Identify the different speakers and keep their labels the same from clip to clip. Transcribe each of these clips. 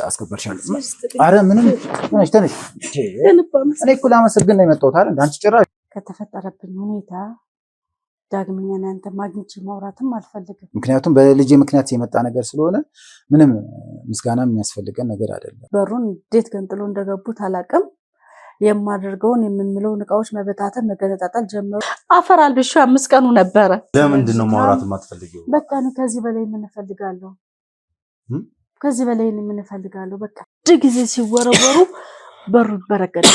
Speaker 1: አስከበርሻለሁ። አረ ምንም ተነሽ እኔ እኮ ላመሰግን ነው የመጣሁት አይደል? አንቺ ጭራሽ
Speaker 2: ከተፈጠረብኝ ሁኔታ ዳግመኛ አንተ ማግኘት ማውራትም አልፈልግም።
Speaker 1: ምክንያቱም በልጄ ምክንያት የመጣ ነገር ስለሆነ ምንም ምስጋና የሚያስፈልገን ነገር አይደለም።
Speaker 2: በሩን እንዴት ገንጥሎ እንደገቡት አላውቅም። የማደርገውን የምንምለውን እቃዎች መበታተን መገነጣጠል ጀመሩ። አፈር አልብሼ 5 ቀኑ ነበረ።
Speaker 3: ለምንድን ነው ማውራት የማትፈልጊው?
Speaker 2: በቃ ነው ከዚህ በላይ ምን እፈልጋለሁ? ከዚህ በላይ ምን እፈልጋለሁ? በቃ ጊዜ ሲወረወሩ በሩ በረገደ።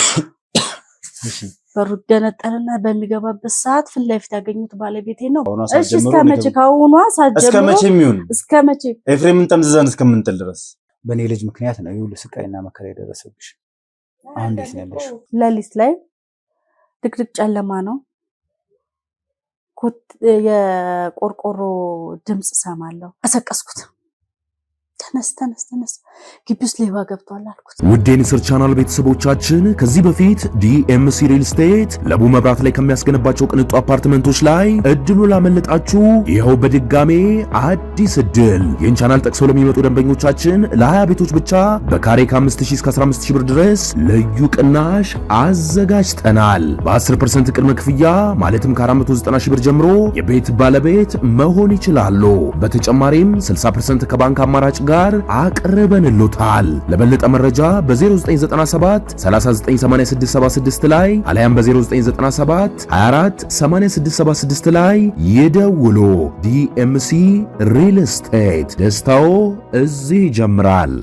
Speaker 2: በሩ ገነጠልና በሚገባበት ሰዓት ፊት ለፊት ያገኙት ባለቤቴ ነው። እሺ እስከመቼ ካሁኗ ሳጀምሮ እስከመቼ የሚሆን እስከመቼ
Speaker 3: ኤፍሬምን ጠምዝዘን እስከምንጥል ድረስ
Speaker 1: በእኔ ልጅ ምክንያት ነው ይሁሉ ስቃይና መከራ የደረሰብሽ። አሁን እንዴት ነው ያለሽው?
Speaker 2: ሌሊት ላይ ድቅድቅ ጨለማ ነው። የቆርቆሮ ድምጽ ሰማለሁ። አሰቀስኩት። ተነስ ግቢ ውስጥ ሌባ ገብቷል አልኩት።
Speaker 4: ውድ የንስር ቻናል ቤተሰቦቻችን ከዚህ በፊት ዲኤምሲ ሪል ስቴት ለቡ መብራት ላይ ከሚያስገነባቸው ቅንጡ አፓርትመንቶች ላይ እድሉ ላመለጣችሁ ይኸው በድጋሜ አዲስ እድል ይህን ቻናል ጠቅሰው ለሚመጡ ደንበኞቻችን ለ20 ቤቶች ብቻ በካሬ ከ5000 እስከ 15000 ብር ድረስ ልዩ ቅናሽ አዘጋጅተናል። በ10% ቅድመ ክፍያ ማለትም ከ490 ሺህ ብር ጀምሮ የቤት ባለቤት መሆን ይችላሉ። በተጨማሪም 60% ከባንክ አማራጭ ጋር አቅርበንልዎታል። ለበለጠ መረጃ በ0997 398676 ላይ አለያም በ0997 24 8676 ላይ ይደውሉ። ዲኤምሲ ሪል ስቴት ደስታው እዚህ ይጀምራል።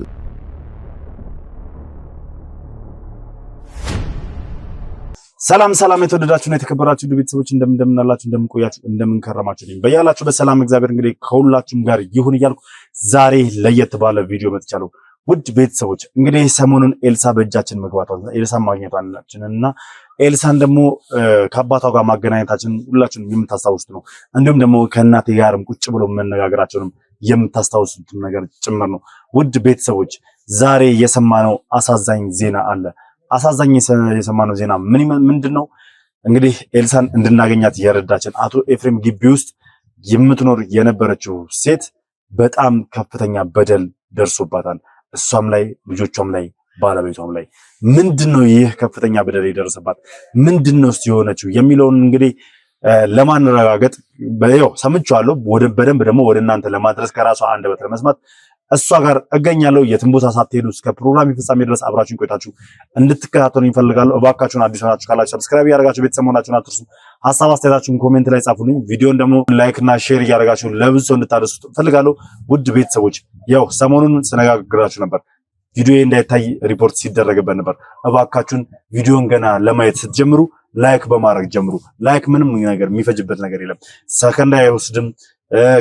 Speaker 3: ሰላም የተወደዳችሁና የተከበራችሁ ቤተሰቦች እንደምናላችሁ እንደምንቆያችሁ እንደምንከረማችሁ ነኝ። በያላችሁ በሰላም እግዚአብሔር እንግዲህ ከሁላችሁም ጋር ይሁን እያልኩ ዛሬ ለየት ባለ ቪዲዮ መጥቻለሁ። ውድ ቤተሰቦች እንግዲህ ሰሞኑን ኤልሳ በእጃችን መግባቷን ኤልሳን ማግኘቷንና ኤልሳን ደግሞ ከአባቷ ጋር ማገናኘታችን ሁላችሁም የምታስታውሱት ነው። እንዲሁም ደግሞ ከእናቴ ጋርም ቁጭ ብሎ መነጋገራቸውንም የምታስታውሱት ነገር ጭምር ነው። ውድ ቤተሰቦች ዛሬ የሰማነው አሳዛኝ ዜና አለ። አሳዛኝ የሰማነው ዜና ምንድነው? እንግዲህ ኤልሳን እንድናገኛት የረዳችን አቶ ኤፍሬም ግቢ ውስጥ የምትኖር የነበረችው ሴት በጣም ከፍተኛ በደል ደርሶባታል። እሷም ላይ ልጆቿም ላይ ባለቤቷም ላይ ምንድነው ይህ ከፍተኛ በደል የደረሰባት ምንድነው የሆነችው የሚለውን እንግዲህ ለማረጋገጥ በየው ሰምቻለሁ። በደንብ ደግሞ ወደ እናንተ ለማድረስ ከራሷ አንደበት ለመስማት እሷ ጋር እገኛለሁ። የትም ቦታ ሳትሄዱ እስከ ፕሮግራም ፍጻሜ ድረስ አብራችሁን ቆይታችሁ እንድትከታተሉ ይፈልጋለሁ። እባካችሁን አዲስ ሆናችሁ ካላችሁ ሰብስክራይብ ያደርጋችሁ ቤተሰብ መሆናችሁን አትርሱ። ሐሳብ አስተያየታችሁን ኮሜንት ላይ ጻፉልኝ። ቪዲዮን ደግሞ ላይክ እና ሼር ያደርጋችሁ ለብዙ ሰው እንድታደርሱ ፈልጋለሁ። ውድ ቤተሰቦች ያው ሰሞኑን ስነጋግራችሁ ነበር። ቪዲዮ እንዳይታይ ሪፖርት ሲደረግበት ነበር። እባካችሁን ቪዲዮን ገና ለማየት ስትጀምሩ ላይክ በማድረግ ጀምሩ። ላይክ ምንም ነገር የሚፈጅበት ነገር የለም። ሰከንድ አይወስድም።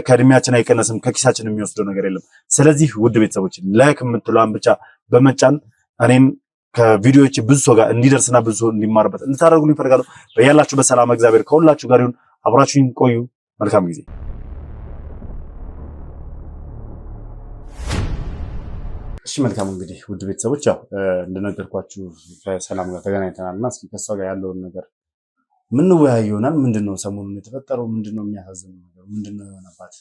Speaker 3: ከእድሜያችን አይቀነስም። ከኪሳችን የሚወስደው ነገር የለም። ስለዚህ ውድ ቤተሰቦች ላይክ የምትለዋን ብቻ በመጫን እኔም ከቪዲዮዎች ብዙ ሰው ጋር እንዲደርስና ብዙ ሰው እንዲማርበት እንድታደርጉልኝ እፈልጋለሁ። በያላችሁ በሰላም እግዚአብሔር ከሁላችሁ ጋር ይሁን። አብራችሁኝ ቆዩ። መልካም ጊዜ። እሺ መልካም እንግዲህ ውድ ቤተሰቦች ያው እንደነገርኳችሁ ከሰላም ጋር ተገናኝተናልና እስኪ ከሷ ጋር ያለውን ነገር ምን ወያዩናል። ምንድነው ሰሞኑን የተፈጠረው? ምንድነው የሚያሳዝነው ነገር? ምንድነው የሆነባት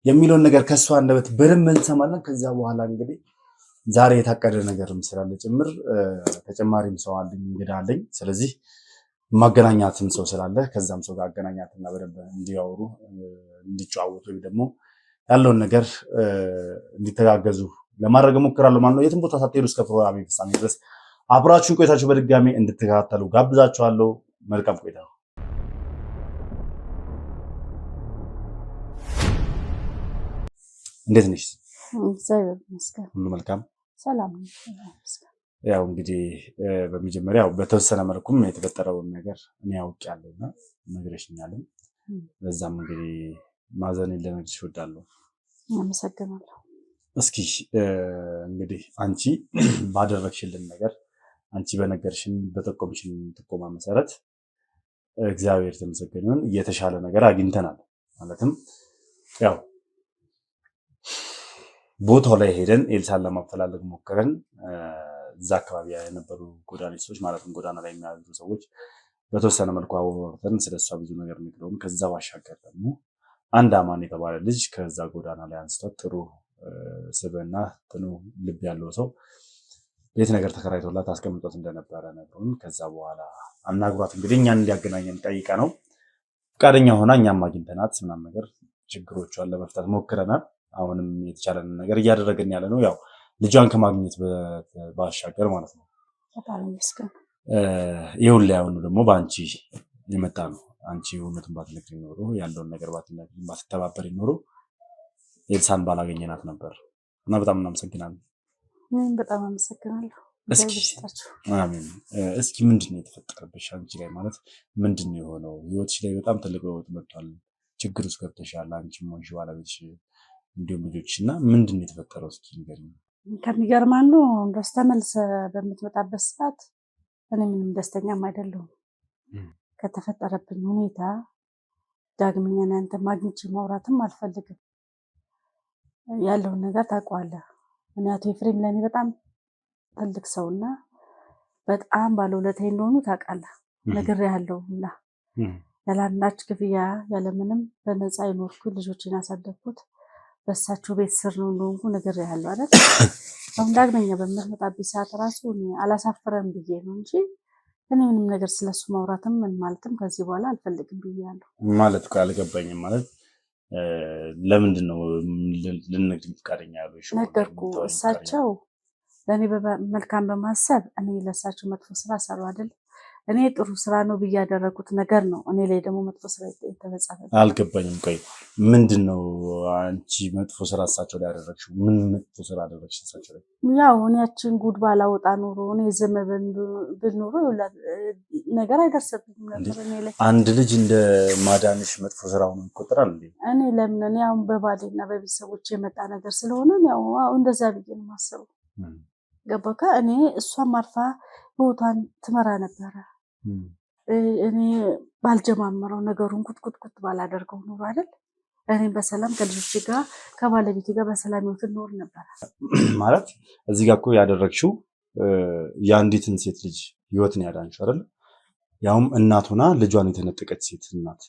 Speaker 3: የሚለውን ነገር ከሷ አንደበት በደንብ እንሰማለን። ከዛ በኋላ እንግዲህ ዛሬ የታቀደ ነገርም ስላለ ጭምር ተጨማሪም ሰው አለኝ፣ እንግዳ አለኝ። ስለዚህ ማገናኛትም ሰው ስላለ ከዛም ሰው ጋር አገናኛትና በደንብ እንዲያወሩ እንዲጫወቱ ወይ ደግሞ ያለውን ነገር እንዲተጋገዙ ለማድረግ እሞክራለሁ ማለት ነው። የትም ቦታ ሳትሄዱ እስከ ፕሮግራም ፍጻሜ ድረስ አብራችሁን ቆይታችሁ በድጋሚ እንድትከታተሉ ጋብዛችኋለሁ። መልካም ቆይታ። እንዴት ነሽ?
Speaker 2: እግዚአብሔር ይመስገን
Speaker 3: ሁሉ መልካም
Speaker 2: ሰላም ነው።
Speaker 3: ያው እንግዲህ በመጀመሪያ በተወሰነ መልኩም የተፈጠረውን ነገር እኔ አውቄያለሁና ነግረሽኛል። ለዛም እንግዲህ ማዘኔን ልነግርሽ እወዳለሁ።
Speaker 2: አመሰግናለሁ።
Speaker 3: እስኪ እንግዲህ አንቺ ባደረግሽልን ነገር አንቺ በነገርሽን በጠቆምሽን ጥቆማ መሰረት እግዚአብሔር ተመስገን የተሻለ ነገር አግኝተናል። ማለትም ያው ቦታው ላይ ሄደን ኤልሳን ለማፈላለግ ሞክረን እዛ አካባቢ የነበሩ ጎዳናዎች ማለትም ጎዳና ላይ የሚያዙ ሰዎች በተወሰነ መልኩ አወራን ስለሷ ብዙ ነገር ነግረውን ከዛ ባሻገር ደግሞ አንድ አማን የተባለ ልጅ ከዛ ጎዳና ላይ አንስቷት ጥሩ ስብዕና ጥኑ ልብ ያለው ሰው ቤት ነገር ተከራይቶላት አስቀምጦት እንደነበረ ነግሮን ከዛ በኋላ አናግሯት እንግዲህ እኛን እንዲያገናኘን ጠይቀ ነው ፈቃደኛ ሆና እኛም አግኝተናት ምናምን ነገር ችግሮቿን ለመፍታት ሞክረናል። አሁንም የተቻለን ነገር እያደረግን ያለ ነው። ያው ልጇን ከማግኘት ባሻገር ማለት ነው።
Speaker 2: በጣም ይመስገን።
Speaker 3: ይሁን ላይ አሁን ደግሞ በአንቺ የመጣ ነው። አንቺ እውነቱን ባትነግሪኝ ኖሮ ያለውን ነገር ባትተባበሪ ኖሮ ኤልሳን ባላገኘናት ነበር እና በጣም እናመሰግናለን።
Speaker 2: እኔም በጣም አመሰግናለሁ።
Speaker 3: አሜን። እስኪ ምንድነው የተፈጠረብሽ አንቺ ላይ ማለት ምንድነው የሆነው? ህይወትሽ ላይ በጣም ትልቅ ለውጥ መጥቷል። ችግር ውስጥ ገብተሻል። አንቺም ሆንሽ ባለቤትሽ እንዲሁም ልጆችሽ እና ምንድነው የተፈጠረው? እስኪ ንገሪኝ።
Speaker 2: ከሚገርማን ነው እንደስ ተመልሰህ በምትመጣበት ሰዓት እኔ ምንም ደስተኛም አይደለሁም። ከተፈጠረብኝ ሁኔታ ዳግመኛ አንተ ማግኘት ማውራትም አልፈልግም። ያለውን ነገር ታውቀዋለህ። አቶ ኤፍሬም ለኔ በጣም ትልቅ ሰውና በጣም ባለውለታዬ እንደሆኑ ታውቃለህ። ነግሬሃለሁ ሁላ ያላንዳች ክፍያ ያለምንም በነፃ ይኖርኩ ልጆችን ያሳደግኩት በእሳቸው ቤት ስር ነው እንደሆንኩ ነግሬሃለሁ አይደል? አሁን ዳግመኛ በምትመጣብኝ ሰዓት ራሱ አላሳፍረም ብዬ ነው እንጂ እኔ ምንም ነገር ስለሱ ማውራትም ምን ማለትም ከዚህ በኋላ አልፈልግም ብያለሁ።
Speaker 3: ማለት እኮ አልገባኝም። ማለት ለምንድን ነው ልንነግርኝ ፈቃደኛ ያሉሽ?
Speaker 2: ነገርኩ። እሳቸው ለእኔ መልካም በማሰብ እኔ ለእሳቸው መጥፎ ስራ ሰሩ አይደል? እኔ ጥሩ ስራ ነው ብዬ ያደረኩት ነገር ነው። እኔ ላይ ደግሞ መጥፎ ስራ የተፈጸመ
Speaker 3: አልገባኝም። ቆይ ምንድን ነው አንቺ መጥፎ ስራ እሳቸው ላይ ያደረግሽው? ምን መጥፎ ስራ አደረግሽ እሳቸው ላይ?
Speaker 2: ያው እኔ ያችን ጉድ ባላወጣ ኖሮ እኔ ዝም ብል ኖሮ ነገር አይደርስብኝም ነበር እኔ ላይ።
Speaker 3: አንድ ልጅ እንደ ማዳንሽ መጥፎ ስራ ሆኖ ይቆጠራል እንዴ?
Speaker 2: እኔ ለምን እኔ አሁን በባሌና በቤተሰቦች የመጣ ነገር ስለሆነ ያው እንደዛ ብዬ ነው የማስበው። ገባካ? እኔ እሷም አርፋ ህይወቷን ትመራ ነበረ። እኔ ባልጀማመረው ነገሩን ቁጥቁጥ ባላደርገው ኖሮ አይደል እኔም በሰላም ከልጆች ጋር ከባለቤቴ ጋር በሰላም ህይወት ኖር ነበር።
Speaker 3: ማለት እዚህ ጋር እኮ ያደረግሽው የአንዲትን ሴት ልጅ ህይወት ነው ያዳንሽው አይደል? ያውም እናት ሆና ልጇን የተነጠቀች ሴት እናት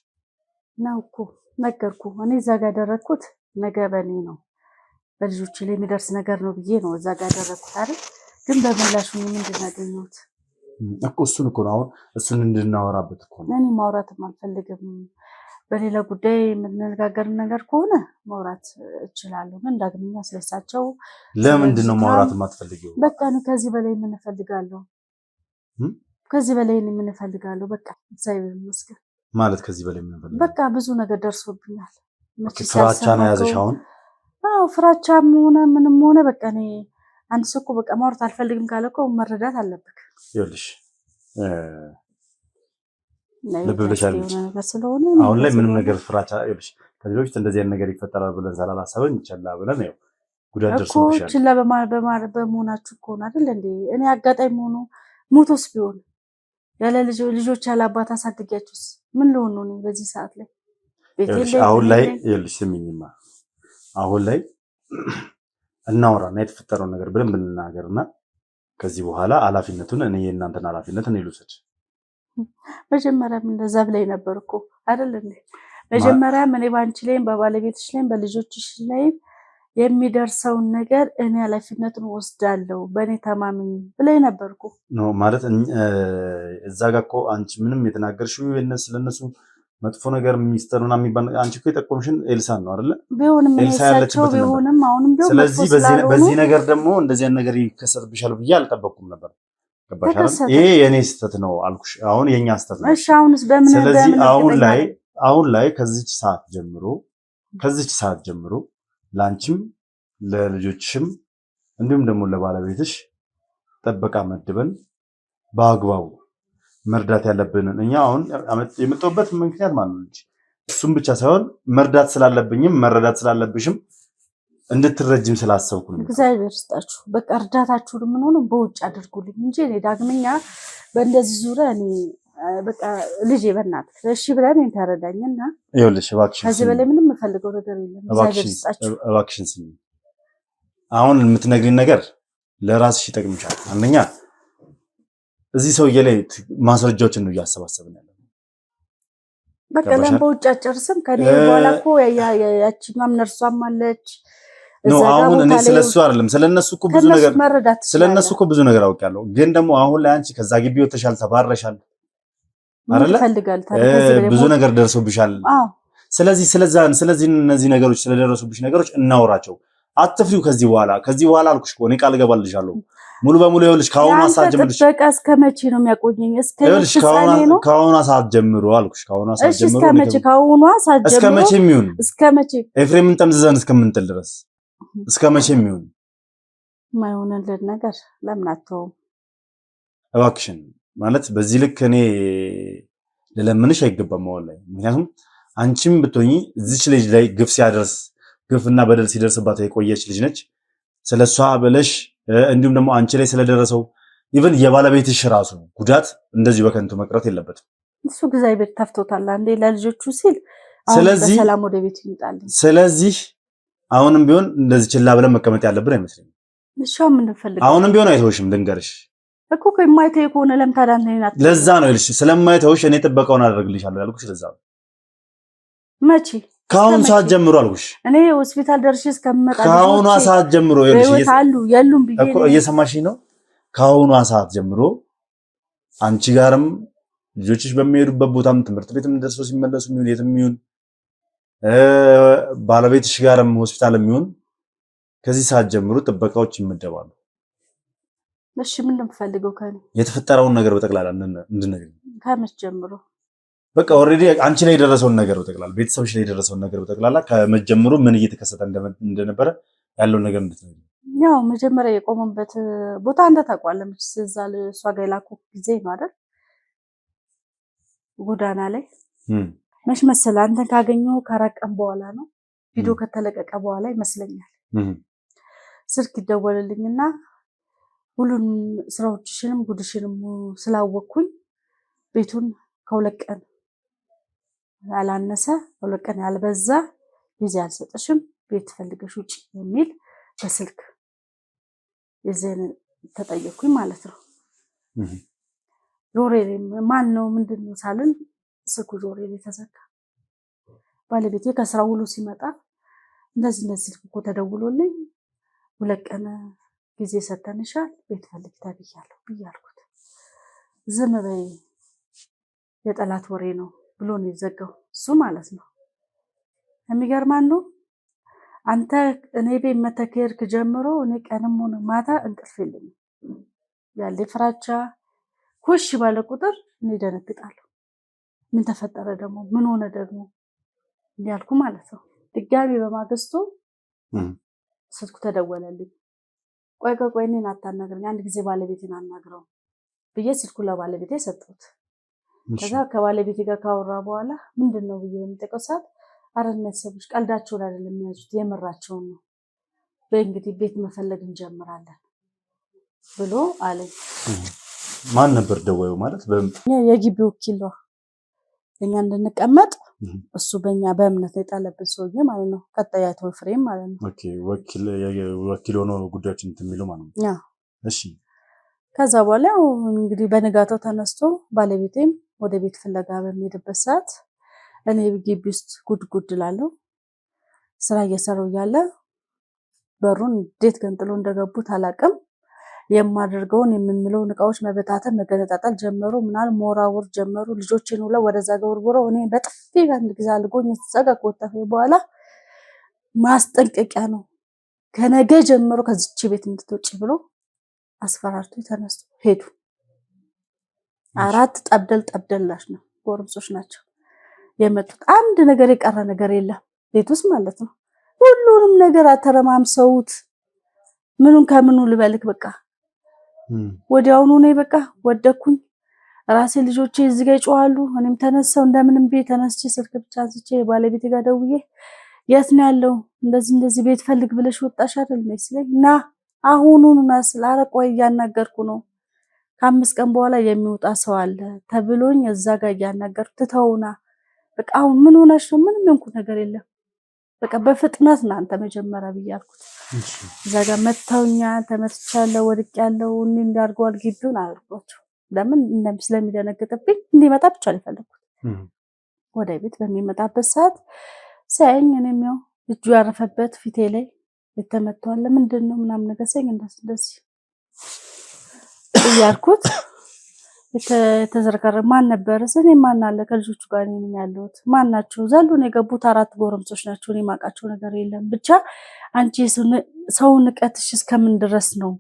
Speaker 2: ነው እኮ ነገርኩ። እኔ እዛ ጋር ያደረግኩት ነገ በኔ ነው በልጆች ላይ የሚደርስ ነገር ነው ብዬ ነው እዛ ጋር ያደረግኩት አይደል? ግን በመላሹ ምንድን ነው ያገኘሁት
Speaker 3: እኮ እሱን እኮ ነው አሁን እሱን እንድናወራበት እኮ ነው።
Speaker 2: እኔ ማውራትም አልፈልግም። በሌላ ጉዳይ የምንነጋገር ነገር ከሆነ ማውራት እችላለሁ። ግን ዳግመኛ ስለሳቸው
Speaker 3: ለምንድን ነው ማውራት የማትፈልጊው?
Speaker 2: በቃ እኔ ከዚህ በላይ ምን እፈልጋለሁ? ከዚህ በላይ ምን እፈልጋለሁ? በቃ እግዚአብሔር ይመስገን።
Speaker 3: ማለት ከዚህ በላይ ምን እፈልጋለሁ?
Speaker 2: በቃ ብዙ ነገር ደርሶብኛል።
Speaker 3: ፍራቻ ነው ያዘሽ አሁን?
Speaker 2: አዎ ፍራቻም ሆነ ምንም ሆነ በቃ እኔ አንድ ሰው እኮ በቃ ማውራት አልፈልግም ካለ እኮ መረዳት አለብክ።
Speaker 3: ይኸውልሽ ልብ ብለሻል
Speaker 2: ስለሆነ
Speaker 3: አሁን ላይ ምንም ነገር ፍራቻ ይኸውልሽ ከዚህ በፊት እንደዚህ አይነት ነገር ይፈጠራል ብለን ስላላሰብን ቸላ ብለን ያው ጉዳት ደርሶብሻል።
Speaker 2: ችላ በመሆናችሁ እኮ ነው አይደል እንዴ? እኔ አጋጣሚ ሆኖ ሞቶስ ቢሆን ያለ ልጆች ያለ አባት አሳድጊያችሁስ ምን ልሆን ነው እኔ በዚህ ሰዓት ላይ?
Speaker 3: አሁን ላይ ይኸውልሽ ስሚኝማ አሁን ላይ እናወራና የተፈጠረው ነገር ብለን ብንናገርና ከዚህ በኋላ ኃላፊነቱን እኔ የእናንተን ኃላፊነት እኔ ልውሰድ።
Speaker 2: መጀመሪያም እንደዛ ብለኝ ነበር እኮ አይደል እንዴ? መጀመሪያም እኔ ባንቺ ላይም በባለቤትሽ ላይም በልጆችሽ ላይም የሚደርሰውን ነገር እኔ ኃላፊነቱን ወስዳለሁ በእኔ ተማምኝ ብለኝ ነበር እኮ
Speaker 3: ነው ማለት እዛ ጋር እኮ አንቺ ምንም የተናገርሽው ስለነሱ መጥፎ ነገር ሚስጥሩና የሚባል አንቺ እኮ የጠቆምሽን ኤልሳን ነው አይደለ?
Speaker 2: ቢሆንም ኤልሳቸው ቢሆንም አሁንም ቢሆን
Speaker 3: ስለዚህ በዚህ ነገር ደግሞ እንደዚህ አይነት ነገር ይከሰትብሻል ብዬ አልጠበቅኩም ነበር። ገባሽ አይደል? ይሄ የኔ ስህተት ነው አልኩሽ። አሁን የኛ ስህተት ነው።
Speaker 2: እሺ አሁንስ በምን
Speaker 3: ስለዚህ አሁን ላይ ከዚች ሰዓት ጀምሮ ላንቺም ለልጆችሽም እንዲሁም ደግሞ ለባለቤትሽ ጥበቃ መድበን በአግባቡ መርዳት ያለብንን እኛ አሁን የመጣሁበት ምክንያት ማለት ነው እንጂ እሱም ብቻ ሳይሆን መርዳት ስላለብኝም መረዳት ስላለብሽም እንድትረጅም ስላሰብኩ ነው።
Speaker 2: እግዚአብሔር ይስጣችሁ። በቃ እርዳታችሁን ምን ሆነ በውጭ አድርጉልኝ እንጂ እኔ ዳግመኛ በእንደዚህ ዙሪያ እኔ በቃ ልጄ በእናትህ እሺ ብለን እንተረዳኝና
Speaker 3: ይኸውልሽ እባክሽን
Speaker 2: ከዚህ በላይ ምንም የምፈልገው ነገር የለም። እግዚአብሔር ይስጣችሁ።
Speaker 3: እባክሽን ስሚ። አሁን የምትነግሪኝ ነገር ለራስሽ ይጠቅምሻል። አንደኛ እዚህ ሰውዬ ላይ ማስረጃዎችን ነው እያሰባሰብን ያለው።
Speaker 2: በቃ ለምን በውጭ አጨርስም? ከኔ በኋላ እኮ ያቺኛም ነርሷም አለች
Speaker 3: ነው አሁን እኔ ስለሱ አይደለም ስለነሱ እኮ ብዙ ነገር አውቃለሁ። ግን ደግሞ አሁን ላይ አንቺ ከዛ ግቢ ወጥተሻል፣ ተባረሻል አይደለ? ብዙ ነገር ደርሶብሻል። ስለዚህ እነዚህ ነገሮች ስለደረሱብሽ ነገሮች እናወራቸው። አትፍሪው። ከዚህ በኋላ አልኩሽ እኮ እኔ ቃል እገባልሻለሁ ሙሉ በሙሉ ይኸውልሽ ከአሁኑ ሰዓት ጀምሮ
Speaker 2: በቃ እስከ መቼ ነው የሚያቆየኝ?
Speaker 3: ከአሁኑ ሰዓት ጀምሮ አልኩሽ። ከአሁኑ ሰዓት ጀምሮ
Speaker 2: እስከ
Speaker 3: መቼ የሚሆን ኤፍሬምን ጠምዝዘን እስከምንጥል ድረስ እስከ መቼ የሚሆን
Speaker 2: የማይሆንልን ነገር ለምን አትተውም?
Speaker 3: እባክሽን ማለት በዚህ ልክ እኔ ልለምንሽ አይገባም ወላሂ። ምክንያቱም አንቺም ብትሆኚ እዚች ልጅ ላይ ግፍና በደል ሲደርስባት የቆየች ልጅ ነች። ስለሷ ብለሽ እንዲሁም ደግሞ አንቺ ላይ ስለደረሰው ኢቭን የባለቤትሽ ራሱ ጉዳት እንደዚህ በከንቱ መቅረት የለበትም።
Speaker 2: እሱ እግዚአብሔር ተፍቶታል አንዴ ለልጆቹ ሲል አሁን በሰላም ወደ ቤት ይመጣል።
Speaker 3: ስለዚህ አሁንም ቢሆን እንደዚህ ችላ ብለን መቀመጥ ያለብን አይመስለኝም።
Speaker 2: እሺው ምን ፈልገው
Speaker 3: አሁንም ቢሆን አይተውሽም። ልንገርሽ
Speaker 2: እኮ ከማይተው ከሆነ ለምን ታዲያ እንት
Speaker 3: ለዛ ነው ይልሽ ስለማይተውሽ እኔ ጥበቃውን አደርግልሻለሁ ያልኩሽ ለዛ ነው።
Speaker 2: መቼ
Speaker 3: ከአሁን ሰዓት ጀምሮ አልኩሽ።
Speaker 2: እኔ ሆስፒታል ደርሼ እስከምመጣ
Speaker 3: ከአሁኑ ሰዓት ጀምሮ ይልሽ
Speaker 2: አሉ የሉም ብዬ
Speaker 3: እኮ እየሰማሽኝ ነው። ከአሁኑ ሰዓት ጀምሮ አንቺ ጋርም ልጆችሽ በሚሄዱበት ቦታም ትምህርት ቤትም ደርሰው ሲመለሱ ምን የትም ይሁን ባለቤትሽ ጋርም ሆስፒታልም ይሁን ከዚህ ሰዓት ጀምሮ ጥበቃዎች ይመደባሉ።
Speaker 2: እሺ ምን ልምፈልገው ካለ
Speaker 3: የተፈጠረውን ነገር በጠቅላላ እንድነግሪኝ
Speaker 2: ከመቼ ጀምሮ
Speaker 3: በቃ ኦሬዲ አንቺ ላይ የደረሰውን ነገር በጠቅላላ ቤተሰብሽ ላይ የደረሰውን ነገር በጠቅላላ ከመጀመሩ ምን እየተከሰተ እንደነበረ ያለውን ነገር እንድትነግሪኝ።
Speaker 2: ያው መጀመሪያ የቆመበት ቦታ አንተ ታውቃለህ። እዛ እሷ ጋር የላኩት ጊዜ ነው አይደል? ጎዳና ላይ መች መሰለህ አንተን ካገኘሁ ከአራት ቀን በኋላ ነው። ቪዲዮ ከተለቀቀ በኋላ ይመስለኛል። ስልክ ይደወልልኝና ሁሉንም ስራዎችሽንም ጉድሽንም ስላወቅኩኝ ቤቱን ከሁለት ቀን ያላነሰ ሁለት ቀን ያልበዛ ጊዜ አልሰጥሽም፣ ቤት ፈልገሽ ውጪ የሚል በስልክ የዘን ተጠየቅኩኝ ማለት ነው። ጆሮዬ ማን ነው ምንድነው ሳልን ስልኩ ጆሮዬ ተዘጋ። ባለቤቴ ከስራ ውሎ ሲመጣ እንደዚህ ስልክ እኮ ተደውሎልኝ ሁለት ቀን ጊዜ ሰተንሻል ቤት ፈልግ ተብያለሁ ብያልኩት ዝም በይ የጠላት ወሬ ነው ብሎ ነው የዘጋው እሱ ማለት ነው። የሚገርማን ነው አንተ እኔ ቤት መተከርክ ጀምሮ እኔ ቀንም ሆነ ማታ እንቅልፍ የለኝም። ያለ ፍራቻ ኮሽ ባለ ቁጥር እኔ ደነግጣለሁ። ምን ተፈጠረ ደግሞ ምን ሆነ ደግሞ ያልኩ ማለት ነው። ድጋሚ በማግስቱ ስልኩ ተደወለልኝ። ቆይ እኔን አታናግረኝ አንድ ጊዜ ባለቤቴን አናግረው ብዬ ስልኩ ለባለቤቴ ሰጠሁት። ከዛ ከባለቤቴ ጋር ካወራ በኋላ ምንድነው ብዬ የምጠቀው ሰዓት አረነት ሰዎች ቀልዳቸውን አይደለም የሚያዙት የምራቸውን ነው። በእንግዲህ ቤት መፈለግ እንጀምራለን ብሎ አለኝ።
Speaker 3: ማን ነበር ደዋዩ ማለት?
Speaker 2: የግቢ ወኪል ነው። እኛ እንድንቀመጥ እሱ በእኛ በእምነት የጣለብን ሰውዬ ማለት ነው። ቀጣይ አቶ ፍሬም ማለት ነው።
Speaker 3: ኦኬ ወኪል ሆኖ ጉዳዮችን የሚለው ማለት ነው። እሺ
Speaker 2: ከዛ በኋላ እንግዲህ በንጋታው ተነስቶ ባለቤቴም ወደ ቤት ፍለጋ በሚሄድበት ሰዓት እኔ ግቢ ውስጥ ጉድ ላለው ስራ እየሰራው ያለ በሩን እንዴት ገንጥሎ እንደገቡት አላቅም። የማደርገውን የምንምለው ንቃዎች መበታተን መገነጣጠል ጀመሩ። ምናል ሞራውር ጀመሩ። ልጆችን ሁሉ ወደዛ ገውርውረው እኔ በጥፊ አንድ ጊዜ አልጎኝ ተጸጋ ከወጣፈ በኋላ ማስጠንቀቂያ ነው ከነገ ጀምሮ ከዚች ቤት እንድትወጪ ብሎ አስፈራርቶ ተነስቶ ሄዱ። አራት ጠብደላሽ ነው ጎረምሶች ናቸው የመጡት። አንድ ነገር የቀረ ነገር የለም ቤት ውስጥ ማለት ነው። ሁሉንም ነገር አተረማምሰውት ምኑን ከምኑ ልበልክ በቃ ወዲያውኑ ነው በቃ ወደኩኝ። ራሴ ልጆቼ እዚህ ጋር ይጮሃሉ። እኔም ተነሳው እንደምንም ቤት ተነስቼ ስልክ ብቻ አንስቼ ባለቤቴ ጋር ደውዬ የት ነው ያለው እንደዚህ ቤት ፈልግ ብለሽ ወጣሽ አይደል መስለኝ እና አሁኑን ስላረቆይ እያናገርኩ ነው። ከ5 ቀን በኋላ የሚወጣ ሰው አለ ተብሎኝ እዛ ጋር እያናገርኩ ተተውና በቃ አሁን ምን ሆነሽ ነው? ምንም እንኩ ነገር የለም በቃ በፍጥነት ነው አንተ መጀመሪያ ብያልኩት። እዛ ጋር መተውኛ ተመትቻለሁ ወድቄያለሁ እንዳርጓል ግቢውን አልኳቸው። ለምን ስለሚደነግጥብኝ እንዲመጣ ብቻ አልፈለኩት። ወደ ቤት በሚመጣበት ሰዓት ሳይኝ እኔም ያው እጁ ያረፈበት ፊቴ ላይ የተመቷል ምንድነው ምናምን ነገር ሳይኝ እንደዚህ ያልኩት የተዘረከረ ማን ነበር ስለኔ ማን አለ ከልጆቹ ጋር ነኝ ያለሁት ማን ናቸው ዘሉን የገቡት 4 ጎረምሶች ናቸው እኔ ማቃቸው ነገር የለም ብቻ አንቺ ሰው ንቀትሽ እስከምን ድረስ ነው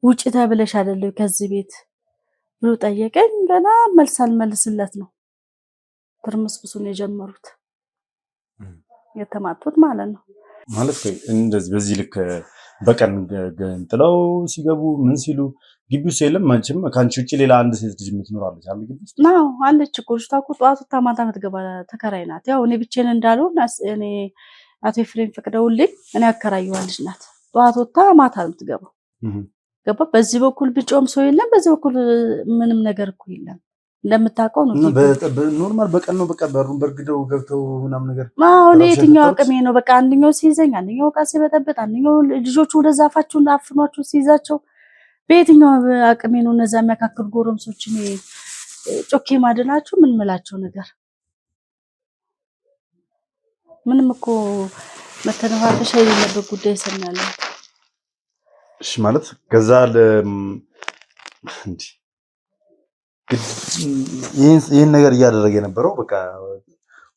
Speaker 2: ውጪ ተብለሽ አይደለም ከዚህ ቤት ብሎ ጠየቀኝ ገና መልስ አልመልስለት ነው ትርምስብሱን የጀመሩት የተማቱት ማለት ነው
Speaker 3: ማለት እንደዚህ በዚህ ልክ በቀን ገንጥለው ሲገቡ ምን ሲሉ ግቢው ሰለም ማንችም ካንቺ ውጪ ሌላ አንድ ሴት ልጅ የምትኖራለች አይደል ግቢው
Speaker 2: ነው አለች እኮ ልጅቷ እኮ ጧቱ ታማታ የምትገባ ተከራይ ናት ያው እኔ ብቻዬን እንዳልሆን እኔ አቶ ፍሬም ፈቅደውልኝ እኔ አከራየዋ ልጅ ናት ጧቱ ታማታ የምትገባው ገባ በዚህ በኩል ብጮም ሰው የለም በዚህ በኩል ምንም ነገር እኮ የለም እንደምታውቀው ነው
Speaker 3: ኖርማል በቀን ነው በቃ በሩን በርግደው ገብተው ምናም ነገር
Speaker 2: አዎ ለየትኛው አቅሜ ነው በቃ አንደኛው ሲይዘኝ አንደኛው ቃስ በተበጣ አንደኛው ልጆቹ ወደዛ አፋቸውን አፍኗቸው ሲይዛቸው በየትኛው አቅሜ ነው እነዛ የሚያካክሉ ጎረምሶች እኔ ጮኬ ማደናቸው ምን ምላቸው ነገር ምንም እኮ መተነፋፈሻ የሌለበት ጉዳይ ሰናለ
Speaker 3: እሺ ማለት ገዛል እንዴ ይሄን ነገር እያደረገ የነበረው በቃ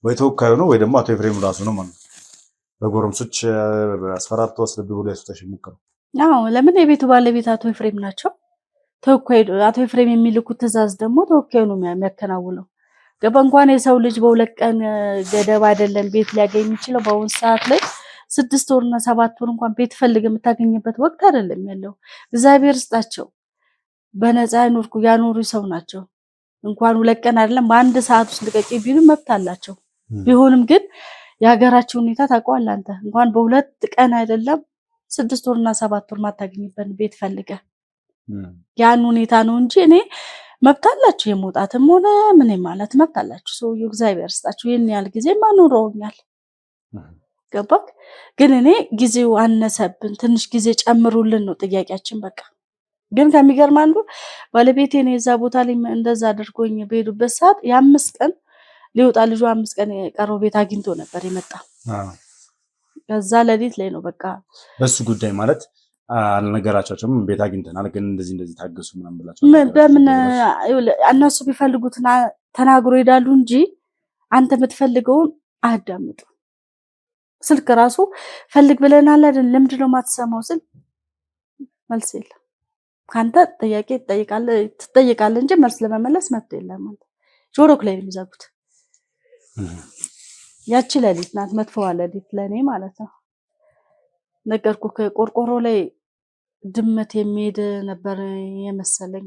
Speaker 3: ወይ ተወካዩ ነው ወይ ደግሞ አቶ ኤፍሬም ራሱ ነው ማለት በጎረምሶች አስፈራርቶ አስለብቦ ሊያስወጣሽ ሙከራ
Speaker 2: አዎ ለምን የቤቱ ባለቤት አቶ ኤፍሬም ናቸው ተወካዩ አቶ ኤፍሬም የሚልኩት ትዕዛዝ ደግሞ ተወካዩ ነው የሚያከናውነው ገባ እንኳን የሰው ልጅ በሁለት ቀን ገደብ አይደለም ቤት ሊያገኝ የሚችለው በአሁን ሰዓት ላይ 6 ወርና 7 ወር እንኳን ቤት ፈልግ የምታገኝበት ወቅት አይደለም ያለው እግዚአብሔር ስጣቸው በነፃ ይኖርኩ ያኖሩ ሰው ናቸው እንኳን ሁለት ቀን አይደለም በአንድ ሰዓት ውስጥ ልቀቂ ቢሉ መብት አላቸው ቢሆንም ግን የሀገራችን ሁኔታ ታውቀዋል አንተ እንኳን በሁለት ቀን አይደለም 6 ወርና 7 ወር ማታገኝበት ቤት ፈልገ ያን ሁኔታ ነው እንጂ እኔ መብት አላቸው የመውጣትም ሆነ ምን ማለት መብት አላቸው ሰው እግዚአብሔር ስጣቸው ይሄን ያህል ጊዜ ማኖረውኛል ገባክ ግን እኔ ጊዜው አነሰብን ትንሽ ጊዜ ጨምሩልን ነው ጥያቄያችን በቃ ግን ከሚገርም አንዱ ባለቤቴ ነው የዛ ቦታ ላይ እንደዛ አድርጎኝ በሄዱበት ሰዓት የ5 ቀን ሊወጣ ልጁ 5 ቀን ቀረው ቤት አግኝቶ ነበር የመጣ ከዛ ለሊት ላይ ነው በቃ
Speaker 3: በሱ ጉዳይ ማለት አልነገራቸውም ቤት አግኝተናል ግን እንደዚህ ታገሱ ምናምን ብላቸው
Speaker 2: በምን እነሱ ቢፈልጉትና ተናግሮ ይዳሉ እንጂ አንተ የምትፈልገውን አዳምጡ ስልክ ራሱ ፈልግ ብለናል አይደል ለምንድነው ማትሰማው ስል መልስ የለም ካንተ ጥያቄ ትጠይቃለህ እንጂ መልስ ለመመለስ መጥቶ የለም ማለት ጆሮክ ላይ የሚዘጉት ያቺ ለሊት ናት መጥፎዋ ለሊት ለኔ ማለት ነው ነገርኩ ከቆርቆሮ ላይ ድመት የሚሄድ ነበር የመሰለኝ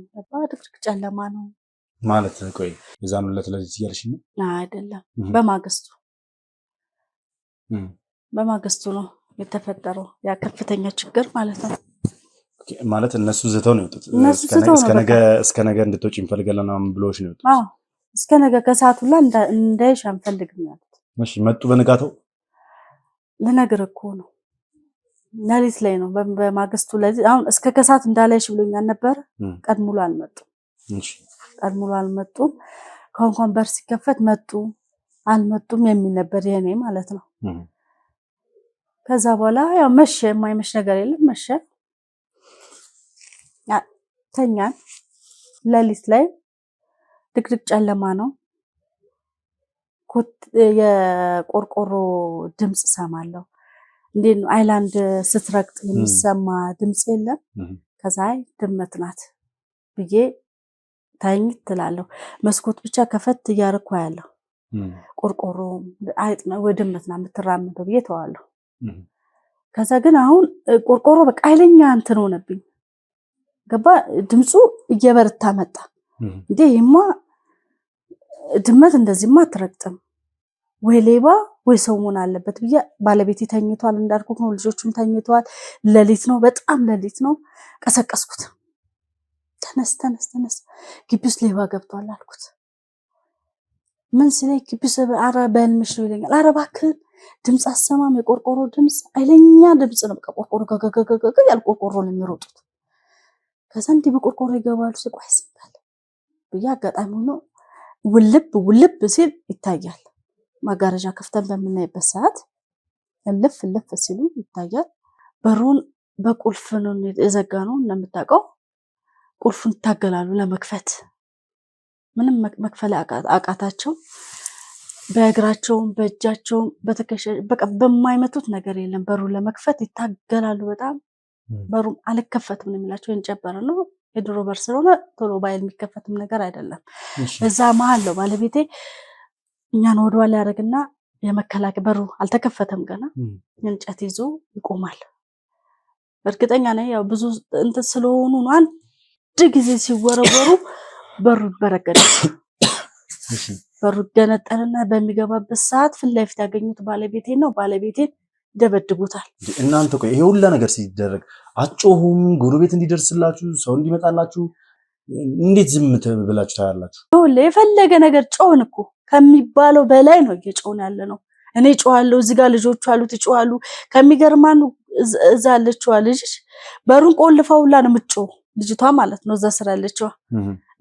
Speaker 2: ድቅድቅ ጨለማ ነው
Speaker 3: ማለት ቆይ የዛን ዕለት ለሊት እያልሽ ነው
Speaker 2: አይደለም በማግስቱ ነው የተፈጠረው ያ ከፍተኛ ችግር ማለት ነው
Speaker 3: ማለት እነሱ ዝተው ነው የወጡት እስከ ነገ እንድትወጪ እንፈልጋለን ብሎሽ ነው የወጡት
Speaker 2: አዎ እስከ ነገ ከሰዓቱላ እንዳይሽ አንፈልግም ያሉት
Speaker 3: እሺ መጡ በነጋታው
Speaker 2: ለነገር እኮ ነው ለሊት ላይ ነው በማግስቱ ለዚህ አሁን እስከ ከሰዓት እንዳላይሽ ብሎኛል ነበር ቀድሙሉ አልመጡም
Speaker 3: እሺ
Speaker 2: ቀድሙሉ አልመጡም ኮንኮን በር ሲከፈት መጡ አልመጡም የሚል ነበር የኔ ማለት ነው ከዛ በኋላ ያው መሸ የማይመሽ ነገር የለም መሸ ተኛን ለሊት ላይ ድቅድቅ ጨለማ ነው የቆርቆሮ ድምጽ ሰማለሁ እንዴት ነው አይላንድ ስትረቅጥ የሚሰማ ድምጽ የለም ከዛ ድመት ናት ብዬ ታኝት ትላለሁ መስኮት ብቻ ከፈት ያርኩ ያለው ቆርቆሮ አይጥ ነው ወድመት ነው የምትራመደው ብዬ ተዋለሁ ከዛ ግን አሁን ቆርቆሮ በቃ ኃይለኛ እንትን ሆነብኝ ገባ ድምጹ እየበረታ መጣ እንዴ ይማ ድመት እንደዚህማ አትረቅጥም ወይ ሌባ ወይ ሰው መሆን አለበት ብዬ ባለቤቴ ተኝቷል እንዳልኩት ነው ልጆቹም ተኝቷል ለሊት ነው በጣም ለሊት ነው ቀሰቀስኩት ተነስ ግቢውስ ሌባ ገብቷል አልኩት ምን ሲለኝ ግቢውስ አረ በልምሽ ነው ይለኛል አረ እባክህ ድምጽ አሰማም የቆርቆሮ ድምጽ ኃይለኛ ድምጽ ነው ቆርቆሮ ገገገገገ ያልቆርቆሮ ነው የሚሮጡት ከዛ እንዲህ በቆርቆሮ ይገባሉ ሲቆይ ስንታል ብዬ አጋጣሚ ነው ውልብ ሲል ይታያል ማጋረጃ ከፍተን በመናይበት ሰዓት እልፍ ሲሉ ይታያል በሩን በቁልፍ ነው የዘጋነው እንደምታውቀው ቁልፉን ታገላሉ ለመክፈት ምንም መክፈል አቃታቸው በእግራቸው በእጃቸው በተከሸ በቃ በማይመቱት ነገር የለም በሩን ለመክፈት ይታገላሉ በጣም በሩም አልከፈትም ነው የሚላቸው እንጨበረ ነው የድሮ በር ስለሆነ ቶሎ ባይል የሚከፈትም ነገር አይደለም እዛ መሃል ነው ባለቤቴ እኛን ወደኋላ ያደርግና የመከላከ በሩ አልተከፈተም ገና እንጨት ይዞ ይቆማል እርግጠኛ ነኝ ያው ብዙ እንት ስለሆኑ ነው አንድ ጊዜ ሲወረወሩ በሩ በረገደ
Speaker 3: እሺ
Speaker 2: በሩ ገነጠልና በሚገባበት ሰዓት ፍለፊት ያገኙት ባለቤቴ ነው ባለቤቴን ደበድቡታል
Speaker 3: እናንተ ቆይ ይሄ ሁሉ ነገር ሲደረግ አጮሁም ጎረቤት እንዲደርስላችሁ ሰው እንዲመጣላችሁ እንዴት ዝም ብላችሁ ታያላችሁ
Speaker 2: ሁሌ የፈለገ ነገር ጮህንኩ ከሚባለው በላይ ነው እየጮህን ያለ ነው እኔ ጮሃለሁ እዚህ ጋር ልጆቹ አሉት ይጮሃሉ ከሚገርማኑ እዛ አለችው ልጅ በሩን ቆልፈውላ ነው ምጮህ ልጅቷ ማለት ነው እዛ ስራ ያለችው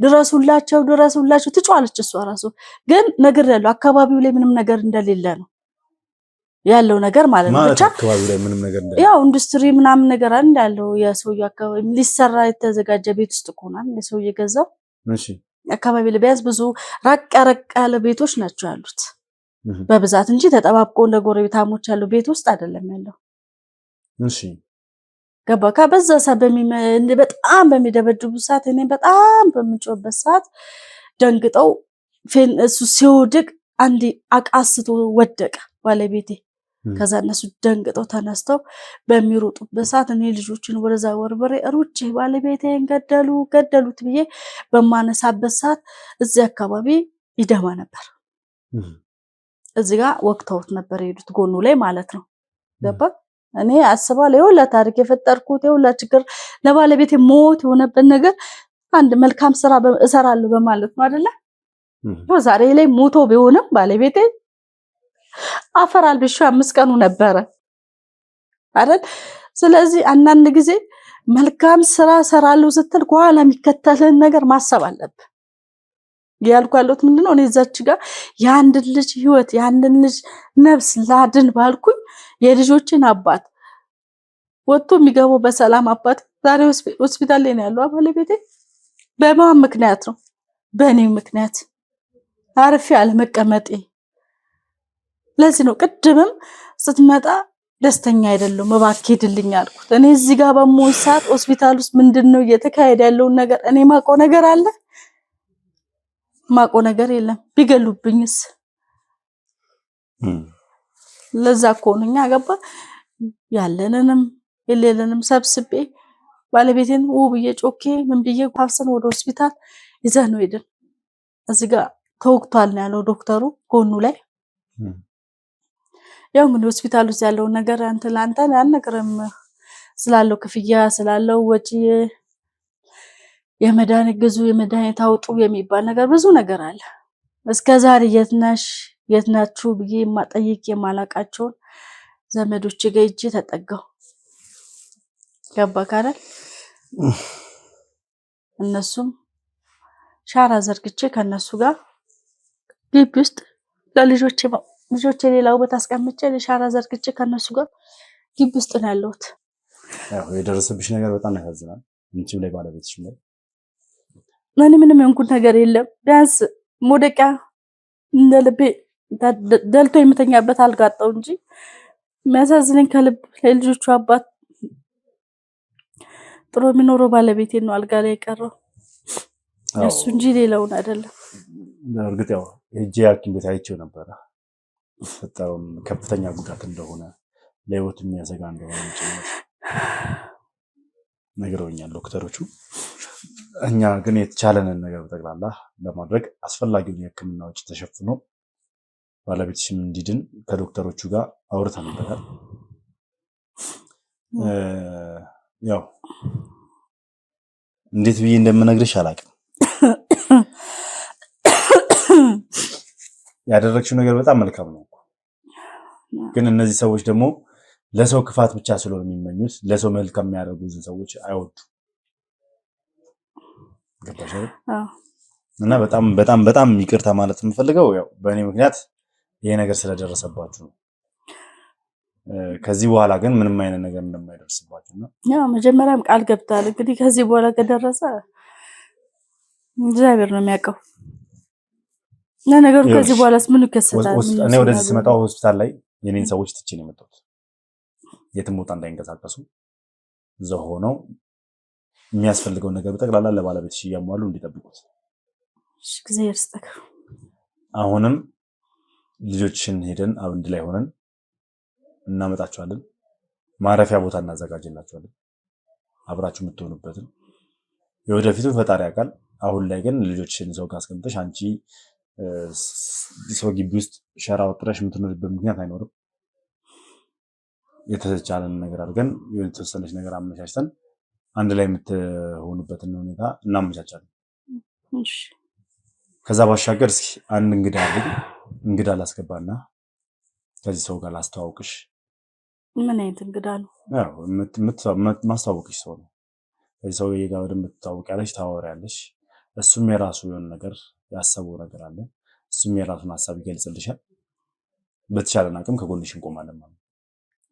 Speaker 2: ድረሱላቸው ትጮሃለች እሷ ራሱ ግን ነገር ያለው አካባቢው ላይ ምንም ነገር እንደሌለ ነው ያለው ነገር ማለት ነው ብቻ
Speaker 3: አካባቢው ላይ ምንም ነገር እንደሌለ
Speaker 2: ያው ኢንዱስትሪ ምናምን ነገር እንዳለው የሰውዬ አካባቢ ሊሰራ የተዘጋጀ ቤት ውስጥ ቆናል የሰውዬ ገዛው
Speaker 3: እሺ
Speaker 2: አካባቢ ለቢያዝ ብዙ ራቅ ያለ ቤቶች ናቸው ያሉት በብዛት እንጂ ተጠባብቆ እንደ ጎረቤታሞች ያለው ቤት ውስጥ አይደለም ያለው
Speaker 3: እሺ
Speaker 2: ገባካ በዛ በጣም በሚደበድቡ ሰዓት እኔ በጣም በምንጮበት ሰዓት ደንግጠው እሱ ሲወድቅ አንዲ አቃስቶ ወደቀ ባለቤቴ ከዛ እነሱ ደንግጠው ተነስተው በሚሮጡበት ሰዓት እኔ ልጆችን ወደዛ ወርበሬ ሩጬ ባለቤቴን ገደሉት ብዬ በማነሳበት ሰዓት እዚህ አካባቢ ይደማ ነበር እዚህ ጋር ወቅተውት ነበር የሄዱት ጎኑ ላይ ማለት ነው ገባ እኔ አስባለሁ የሁላ ታሪክ የፈጠርኩት የሁላ ችግር ለባለቤቴ ሞት የሆነበት ነገር አንድ መልካም ስራ እሰራለሁ በማለት ነው አይደለ ዛሬ ላይ ሞቶ ቢሆንም ባለቤቴ አፈራል ብቻ 5 ቀኑ ነበር አይደል ስለዚህ አንዳንድ ጊዜ መልካም ስራ ሰራለሁ ስትል ጓላ የሚከተልን ነገር ማሰብ አለብህ ያልኳለሁት ምንድነው እኔ እዛች ጋር የአንድ ልጅ ህይወት የአንድ ልጅ ነፍስ ላድን ባልኩኝ የልጆችን አባት ወጥቶ የሚገባው በሰላም አባት ዛሬ ሆስፒታል ላይ ነው ያለው ባለቤቴ በማን ምክንያት ነው በእኔ ምክንያት አርፌ አለመቀመጤ ለዚህ ነው ቅድምም ስትመጣ ደስተኛ አይደለም መባከድልኝ አልኩት እኔ እዚህ ጋር በመሆን ሰዓት ሆስፒታል ውስጥ ምንድነው እየተካሄደ ያለው ነገር እኔ ማቆ ነገር አለ ማቆ ነገር የለም ቢገሉብኝስ ለዛ ኮንኛ ገባ ያለንንም የሌለንም ሰብስቤ ባለቤቴን ውብዬ ጮኬ ምን ብዬ ኳፍሰን ወደ ሆስፒታል ይዘህ ነው ሄደን እዚህ ጋር ተወክቷል ነው ያለው ዶክተሩ ጎኑ ላይ ያው ምን ሆስፒታል ውስጥ ያለው ነገር አንተ ላንተ ያነገረም ስላለው ክፍያ ስላለው ወጪ የመድኃኒት ግዙ የመድኃኒት አውጡ የሚባል ነገር ብዙ ነገር አለ እስከዛሬ የት ናችሁ ብዬ ማጠይቅ የማላቃቸው ዘመዶች ጋር እጄ ተጠጋው ገባካለ እነሱም ሻራ ዘርግቼ ከነሱ ጋር ግቢ ውስጥ ልጆቼ ሌላው በታስቀምጬ ለሻራ ዘርግቼ ከነሱ ጋር ግቢ ውስጥ ነው ያለሁት
Speaker 3: ያው የደረሰብሽ ነገር በጣም ያሳዝናል እንቺም ላይ ባለቤትሽ ላይ
Speaker 2: ምንም እንኩን ነገር የለም ቢያንስ ሞደቂያ እንደልቤ ደልቶ የምተኛበት አልጋጣው እንጂ የሚያሳዝነኝ ከልብ ለልጆቹ አባት ጥሩ የሚኖረው ባለቤቴ ነው አልጋ ላይ ቀረው እሱ እንጂ ሌላውን አይደለም
Speaker 3: እርግጥ ያው እጄ ሐኪም ቤት አይቼው ነበር ፈጣው ከፍተኛ ጉዳት እንደሆነ ለህይወት የሚያሰጋ እንደሆነ ጭምር ነገሮኛል ዶክተሮቹ እኛ ግን የተቻለንን ነገር በጠቅላላ ለማድረግ አስፈላጊውን የህክምና ወጪ ተሸፍኖ ባለቤትሽም እንዲድን ከዶክተሮቹ ጋር አውርተንበታል ያው እንዴት ብዬ እንደምነግርሽ አላውቅም ያደረግሽው ነገር በጣም መልካም ነው ግን እነዚህ ሰዎች ደግሞ ለሰው ክፋት ብቻ ስለሆነ የሚመኙት ለሰው መልካም የሚያደርጉትን ሰዎች አይወዱ ገባሽ እና በጣም ይቅርታ ማለት የምፈልገው ያው በእኔ ምክንያት ይሄ ነገር ስለደረሰባችሁ ነው ከዚህ በኋላ ግን ምንም አይነት ነገር እንደማይደርስባችሁ ነው።
Speaker 2: ያው መጀመሪያም ቃል ገብታል። እንግዲህ ከዚህ በኋላ ከደረሰ እግዚአብሔር ነው የሚያውቀው። ነገሩ ከዚህ በኋላስ ምን ይከሰታል?
Speaker 3: እኔ ወደዚህ ስመጣ ሆስፒታል ላይ የኔን ሰዎች ትቼ ነው የመጣሁት። የትም ቦታ እንዳይንቀሳቀሱ እዛው ሆነው የሚያስፈልገውን ነገር በጠቅላላ ለባለቤትሽ እያሟሉ እንዲጠብቁት።
Speaker 2: እሺ እግዚአብሔር ይስጥክ።
Speaker 3: አሁንም ልጆችን ሄደን አንድ ላይ ሆነን እናመጣቸዋለን። ማረፊያ ቦታ እናዘጋጅላቸዋለን። አብራችሁ የምትሆኑበትን የወደፊቱን ፈጣሪ ያውቃል። አሁን ላይ ግን ልጆችን ሰው ጋር አስቀምጠሽ አንቺ ሰው ግቢ ውስጥ ሸራ ወጥረሽ የምትኖርበት ምክንያት አይኖርም። የተቻለን ነገር አድርገን የተወሰነች ነገር አመቻችተን አንድ ላይ የምትሆኑበትን ሁኔታ እናመቻቻለን።
Speaker 2: እሺ
Speaker 3: ከዛ ባሻገር እስኪ አንድ እንግዳ አለኝ። እንግዳ ላስገባና ከዚህ ሰው ጋር ላስተዋውቅሽ።
Speaker 2: ምን አይነት እንግዳ ነው?
Speaker 3: ያው ማስተዋወቅሽ ሰው ነው። ከዚህ ሰው ጋር በደንብ ትተዋወቂያለሽ፣ ታወሪያለሽ። እሱም የራሱ የሆነ ነገር ያሰበው ነገር አለ። እሱም የራሱን ሀሳብ ይገልጽልሻል። በተቻለን አቅም ከጎንሽ እንቆማለን ማለት ነው።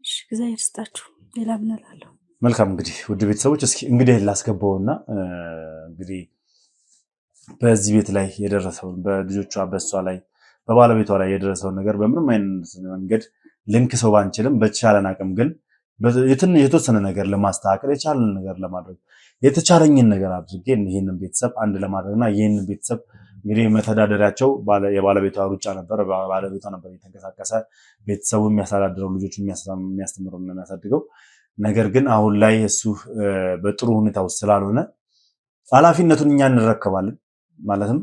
Speaker 2: እሺ እግዚአብሔር ይስጣችሁ። ሌላ ምን እላለሁ?
Speaker 3: መልካም እንግዲህ ውድ ቤተሰቦች እስኪ እንግዲህ ላስገባውና እንግዲህ በዚህ ቤት ላይ የደረሰውን በልጆቿ በሷ ላይ በባለቤቷ ላይ የደረሰውን ነገር በምንም አይነት መንገድ ልንክ ሰው ባንችልም በተቻለን አቅም ግን የተወሰነ ነገር ለማስተካከል የቻለን ነገር ለማድረግ የተቻለኝን ነገር አድርጌ ይህንን ቤተሰብ አንድ ለማድረግና ይህንን ቤተሰብ እንግዲህ መተዳደሪያቸው የባለቤቷ ሩጫ ነበር። ባለቤቷ ነበር የተንቀሳቀሰ ቤተሰቡ የሚያስተዳድረው ልጆቹ የሚያስተምረው እና የሚያሳድገው። ነገር ግን አሁን ላይ እሱ በጥሩ ሁኔታ ውስጥ ስላልሆነ ኃላፊነቱን እኛ እንረከባለን። ማለትም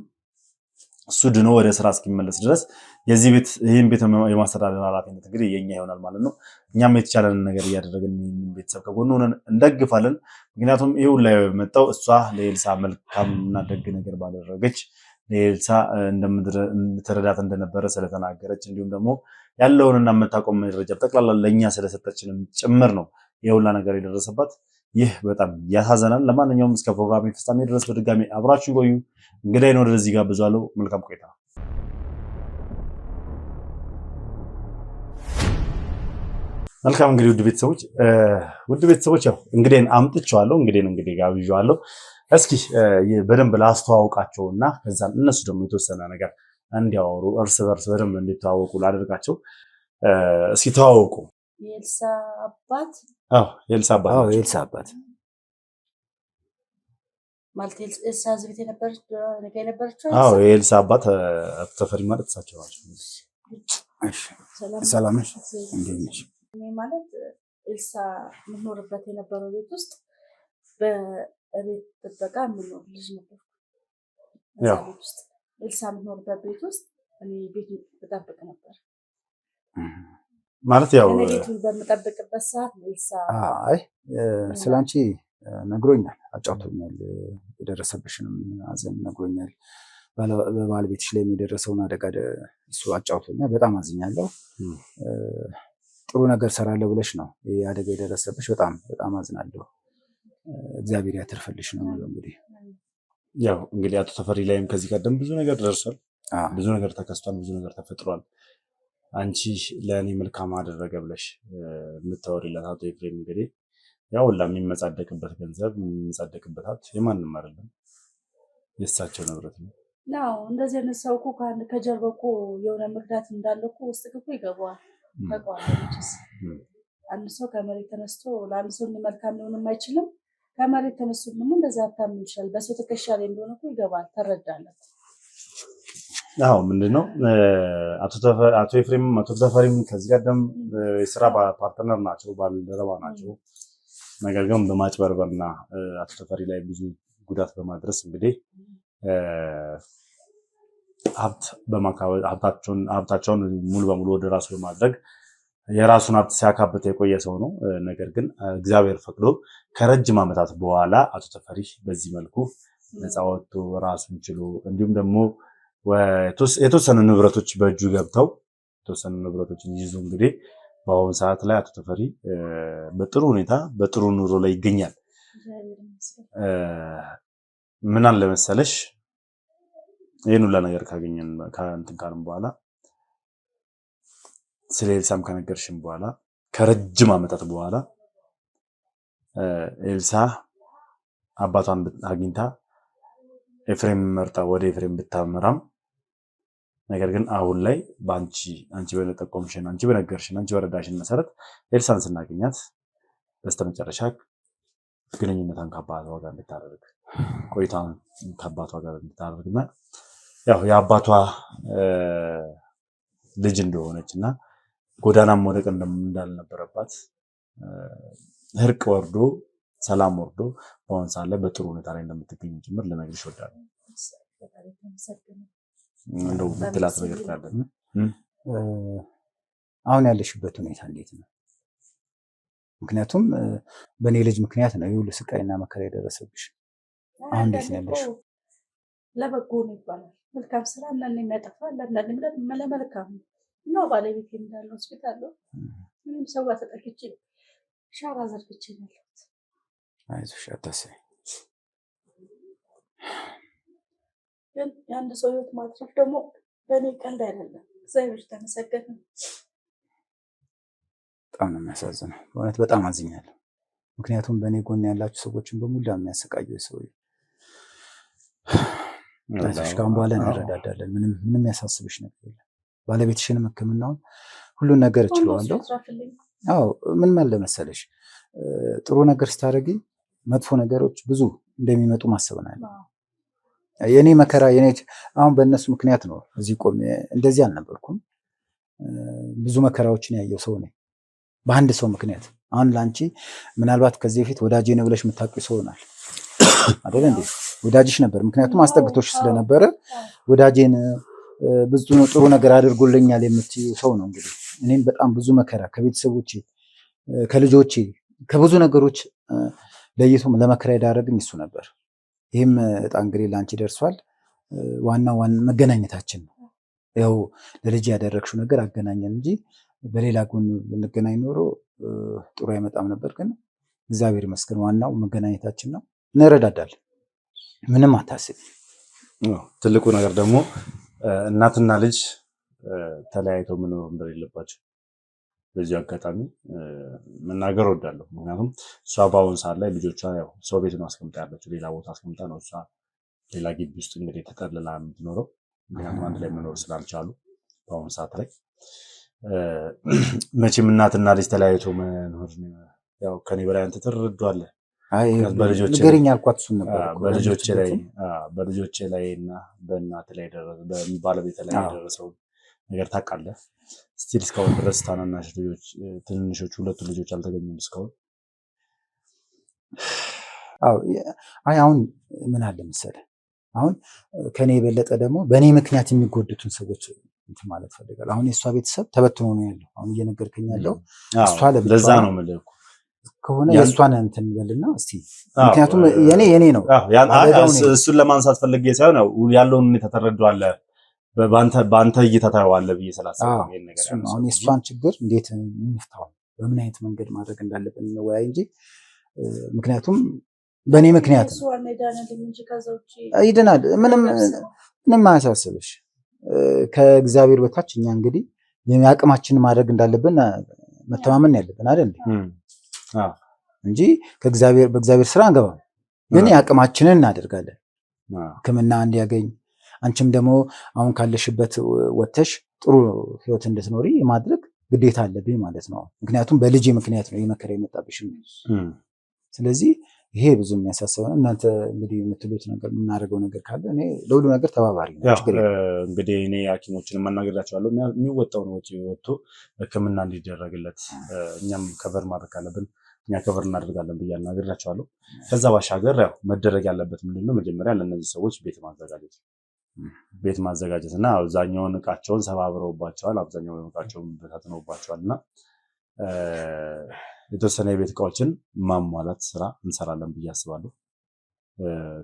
Speaker 3: እሱ ድኖ ወደ ስራ እስኪመለስ ድረስ ይህን ቤት የማስተዳደር ኃላፊነት እንግዲህ የኛ ይሆናል ማለት ነው። እኛም የተቻለንን ነገር እያደረግን ቤተሰብ ከጎኑ ሆነን እንደግፋለን። ምክንያቱም ይህ ሁላ የመጣው እሷ ለኤልሳ መልካምና ደግ ነገር ባደረገች ለኤልሳ እንደምትረዳት እንደነበረ ስለተናገረች እንዲሁም ደግሞ ያለውንና የምታውቀው መረጃ ጠቅላላ ለእኛ ስለሰጠችንም ጭምር ነው ይህ ሁላ ነገር የደረሰባት። ይህ በጣም ያሳዘናል። ለማንኛውም እስከ ፕሮግራም ፍጻሜ ድረስ በድጋሚ አብራችሁ ቆዩ። እንግዳዬን ወደዚህ ጋብዛለሁ። መልካም ቆይታ። መልካም እንግዲህ ውድ ቤተሰቦች ያው እንግዳዬን አምጥቼዋለሁ። እንግዲህ ጋብዤዋለሁ። እስኪ በደንብ ላስተዋውቃቸውና ከዛም እነሱ ደግሞ የተወሰነ ነገር እንዲያወሩ እርስ በርስ በደንብ እንዲተዋወቁ ላደርጋቸው። እስኪ ተዋወቁ።
Speaker 2: የኤልሳ አባት
Speaker 3: የኤልሳ አባት
Speaker 2: ማለት ኤልሳ እዚህ ቤት የነበረችው
Speaker 3: የኤልሳ አባት አቶ ተፈሪ ማለት እሳቸው ናቸው።
Speaker 1: ሰላም ነሽ? እንዴት ነሽ?
Speaker 2: እኔ ማለት ኤልሳ የምኖርበት የነበረው ቤት ውስጥ በቤት ጥበቃ የምኖር ልጅ ነበር። ቤት ውስጥ ኤልሳ የምኖርበት ቤት ውስጥ እኔ ቤት እጠብቅ ነበር
Speaker 3: ማለት ያው
Speaker 2: ቤቱን በምጠብቅበት ሰዓት ኤልሳ
Speaker 1: ስላንቺ ነግሮኛል፣ አጫውቶኛል። የደረሰብሽንም አዘን ነግሮኛል። በባለቤትሽ ላይ የደረሰውን አደጋ እሱ አጫውቶኛል። በጣም አዝኛለሁ። ጥሩ ነገር ሰራለሁ ብለሽ ነው ይሄ አደጋ የደረሰብሽ። በጣም በጣም አዝናለሁ። እግዚአብሔር ያተርፈልሽ ነው የምለው።
Speaker 3: እንግዲህ አቶ ተፈሪ ላይም ከዚህ ቀደም ብዙ ነገር ደርሷል፣ ብዙ ነገር ተከስቷል፣ ብዙ ነገር ተፈጥሯል። አንቺ ለእኔ መልካም አደረገ ብለሽ የምታወሪለት አቶ ኤፍሬም እንግዲህ ያው ሁላ የሚመጻደቅበት ገንዘብ የሚመጻደቅበት ሀብት የማንም አይደለም፣ የእሳቸው ንብረት ነው።
Speaker 2: እንደዚህ አይነት ሰው እኮ ከጀርባ እኮ የሆነ ምክንያት እንዳለ እኮ ውስጥ እኮ ይገባዋል። ታውቀዋለች። አንድ ሰው ከመሬት ተነስቶ ለአንድ ሰው መልካም ሊሆንም አይችልም። ከመሬት ተነስቶ ደግሞ እንደዚህ ሀብታም ይችላል። በሰው ትከሻ ላይ እንደሆነ እኮ ይገባል፣ ተረዳለት።
Speaker 3: ምንድነው አቶ ኤፍሬም አቶ ተፈሪም ከዚህ ቀደም የስራ ፓርትነር ናቸው፣ ባልደረባ ናቸው። ነገር ግን በማጭበርበርና አቶ ተፈሪ ላይ ብዙ ጉዳት በማድረስ እንግዲህ ሀብታቸውን ሙሉ በሙሉ ወደ ራሱ በማድረግ የራሱን ሀብት ሲያካብት የቆየ ሰው ነው። ነገር ግን እግዚአብሔር ፈቅዶ ከረጅም ዓመታት በኋላ አቶ ተፈሪ በዚህ መልኩ ነፃ ወጥቶ ራሱን ችሎ እንዲሁም ደግሞ የተወሰኑ ንብረቶች በእጁ ገብተው የተወሰኑ ንብረቶችን ይዞ እንግዲህ በአሁኑ ሰዓት ላይ አቶ ተፈሪ በጥሩ ሁኔታ በጥሩ ኑሮ ላይ ይገኛል። ምን አለ መሰለሽ ይህን ሁላ ነገር ካገኘን ከእንትን ካልን በኋላ ስለ ኤልሳም ከነገርሽን በኋላ ከረጅም ዓመታት በኋላ ኤልሳ አባቷን አግኝታ ኤፍሬም መርጣ ወደ ኤፍሬም ብታመራም ነገር ግን አሁን ላይ አንቺ በጠቆምሽን አንቺ በነገርሽን አንቺ በረዳሽን መሰረት ኤልሳን ስናገኛት በስተመጨረሻ ግንኙነቷን ከአባቷ ጋር እንድታደርግ ቆይታን ከአባቷ ጋር እንድታደርግና ያው የአባቷ ልጅ እንደሆነችና ጎዳናም ወደቀ እንዳልነበረባት እርቅ ወርዶ ሰላም ወርዶ በአሁን ሰዓት ላይ በጥሩ ሁኔታ ላይ እንደምትገኝ ጭምር ልነግርሽ እወዳለሁ። እንደው ምትላት ነገር ካለ
Speaker 1: አሁን ያለሽበት ሁኔታ እንዴት ነው? ምክንያቱም በእኔ ልጅ ምክንያት ነው የሁሉ ስቃይና መከራ የደረሰብሽ። አሁን እንዴት ነው ያለሽው?
Speaker 2: ለበጎ ነው ይባላል። መልካም ስራ አንዳንዴ የሚያጠፋ አንዳንዴ ለመልካም ነው። ባለቤት እንዳለው ሆስፒታል ነው። ምንም ሰው ጋር ተጠቅቼ ሻራ ዘርግቼ ነው ያለሁት።
Speaker 1: አይዞሽ አታስቢ።
Speaker 2: ግን የአንድ ሰው ህይወት ማትረፍ ደግሞ በእኔ ቀልድ አይደለም። እግዚአብሔር ተመሰገነ።
Speaker 1: በጣም ነው የሚያሳዝነው። በእውነት በጣም አዝኛለሁ። ምክንያቱም በእኔ ጎን ያላችሁ ሰዎችን በሙሉ የሚያሰቃየው ሰው ከአሁን በኋላ እንረዳዳለን። ምንም ያሳስብሽ ነገር የለም። ባለቤትሽንም ሕክምናውን ሁሉን ነገር እችለዋለሁ። አዎ ምን ማለት መሰለሽ ጥሩ ነገር ስታደርጊ መጥፎ ነገሮች ብዙ እንደሚመጡ ማሰብናለሁ። የኔ መከራ አሁን በእነሱ ምክንያት ነው እዚህ ቆሜ። እንደዚህ አልነበርኩም። ብዙ መከራዎችን ያየው ሰው ነኝ በአንድ ሰው ምክንያት። አሁን ላንቺ ምናልባት ከዚህ በፊት ወዳጄ ነው ብለሽ የምታውቂው ሰው ይሆናል አይደል እንዴ? ወዳጅሽ ነበር፣ ምክንያቱም አስጠግቶሽ ስለነበረ ወዳጄን ብዙ ጥሩ ነገር አድርጎልኛል የምትይው ሰው ነው። እንግዲህ እኔም በጣም ብዙ መከራ ከቤተሰቦቼ ከልጆቼ ከብዙ ነገሮች ለይቶም ለመከራ የዳረግኝ እሱ ነበር። ይህም እጣ እንግዲህ ላንቺ ደርሷል። ዋናው መገናኘታችን ነው። ያው ለልጅ ያደረግሽው ነገር አገናኘን እንጂ በሌላ ጎን ብንገናኝ ኖሮ ጥሩ አይመጣም ነበር። ግን እግዚአብሔር ይመስገን ዋናው መገናኘታችን ነው። እንረዳዳለን። ምንም አታስቢ።
Speaker 3: ትልቁ ነገር ደግሞ እናትና ልጅ ተለያይተው መኖር እንደሌለባቸው በዚህ አጋጣሚ መናገር እወዳለሁ። ምክንያቱም እሷ በአሁን ሰዓት ላይ ልጆቿን ያው ሰው ቤት ነው አስቀምጣ ያለችው፣ ሌላ ቦታ አስቀምጣ ነው እሷ ሌላ ግቢ ውስጥ እንግዲህ ተጠልላ የምትኖረው። ምክንያቱም አንድ ላይ መኖር ስላልቻሉ በአሁኑ ሰዓት ላይ መቼም እናትና ልጅ ተለያይቶ መኖር ያው ከኔ በላይ አንተ ትረዳዋለህ።
Speaker 1: ንገረኝ አልኳት እሱን ነበር።
Speaker 3: በልጆቼ ላይ እና በእናት ላይ ባለቤት ላይ የደረሰው ነገር ታውቃለህ። ስቲል እስካሁን ድረስ ታናናሽ ልጆች ትንንሾቹ ሁለቱ ልጆች አልተገኙም እስካሁን።
Speaker 1: አሁን ምን አለ መሰለህ አሁን ከኔ የበለጠ ደግሞ በእኔ ምክንያት የሚጎዱትን ሰዎች እንትን ማለት ፈልጋለሁ። አሁን የእሷ ቤተሰብ ተበትኖ ነው ያለው። አሁን እየነገርከኝ ያለው እሷ
Speaker 3: ለዛ ነው የምልህ
Speaker 1: ከሆነ የእሷን እንትን በልና እስቲ ምክንያቱም የኔ ነው።
Speaker 3: እሱን ለማንሳት ፈልጌ ሳይሆን ያለውን ሁኔታ ተረዳዋለህ፣ በአንተ እይታ ታየዋለህ ብዬ ስላሰብኩ ይሄን ነገር
Speaker 1: አሁን የእሷን ችግር እንዴት እንፍታው፣ በምን አይነት መንገድ ማድረግ እንዳለብን እንወያይ እንጂ ምክንያቱም በእኔ ምክንያት ይድናል። ምንም አያሳስብሽ። ከእግዚአብሔር በታች እኛ እንግዲህ የአቅማችንን ማድረግ እንዳለብን መተማመን ያለብን አይደል እንጂ በእግዚአብሔር ስራ አንገባም። ግን የአቅማችንን እናደርጋለን። ሕክምና እንዲያገኝ አንቺም ደግሞ አሁን ካለሽበት ወጥተሽ ጥሩ ህይወት እንድትኖሪ የማድረግ ግዴታ አለብኝ ማለት ነው። ምክንያቱም በልጄ ምክንያት ነው የመከራ የመጣብሽ። ስለዚህ ይሄ ብዙ የሚያሳስበው እናንተ እንግዲህ የምትሉት ነገር የምናደርገው ነገር ካለ እኔ ለሁሉ ነገር ተባባሪ ነው።
Speaker 3: እንግዲህ እኔ ሐኪሞችን ማናገራቸዋለሁ የሚወጣውን ወጪ ወጥቶ ሕክምና እንዲደረግለት እኛም ከቨር ማድረግ አለብን። እኛ ከቨር እናደርጋለን ብዬ አናገራቸዋለሁ። ከዛ ባሻገር ያው መደረግ ያለበት ምንድነው መጀመሪያ ለእነዚህ ሰዎች ቤት ማዘጋጀት እና አብዛኛውን እቃቸውን ሰባብረውባቸዋል፣ አብዛኛውን እቃቸውን በታትነውባቸዋል እና የተወሰነ የቤት እቃዎችን ማሟላት ስራ እንሰራለን ብዬ አስባለሁ።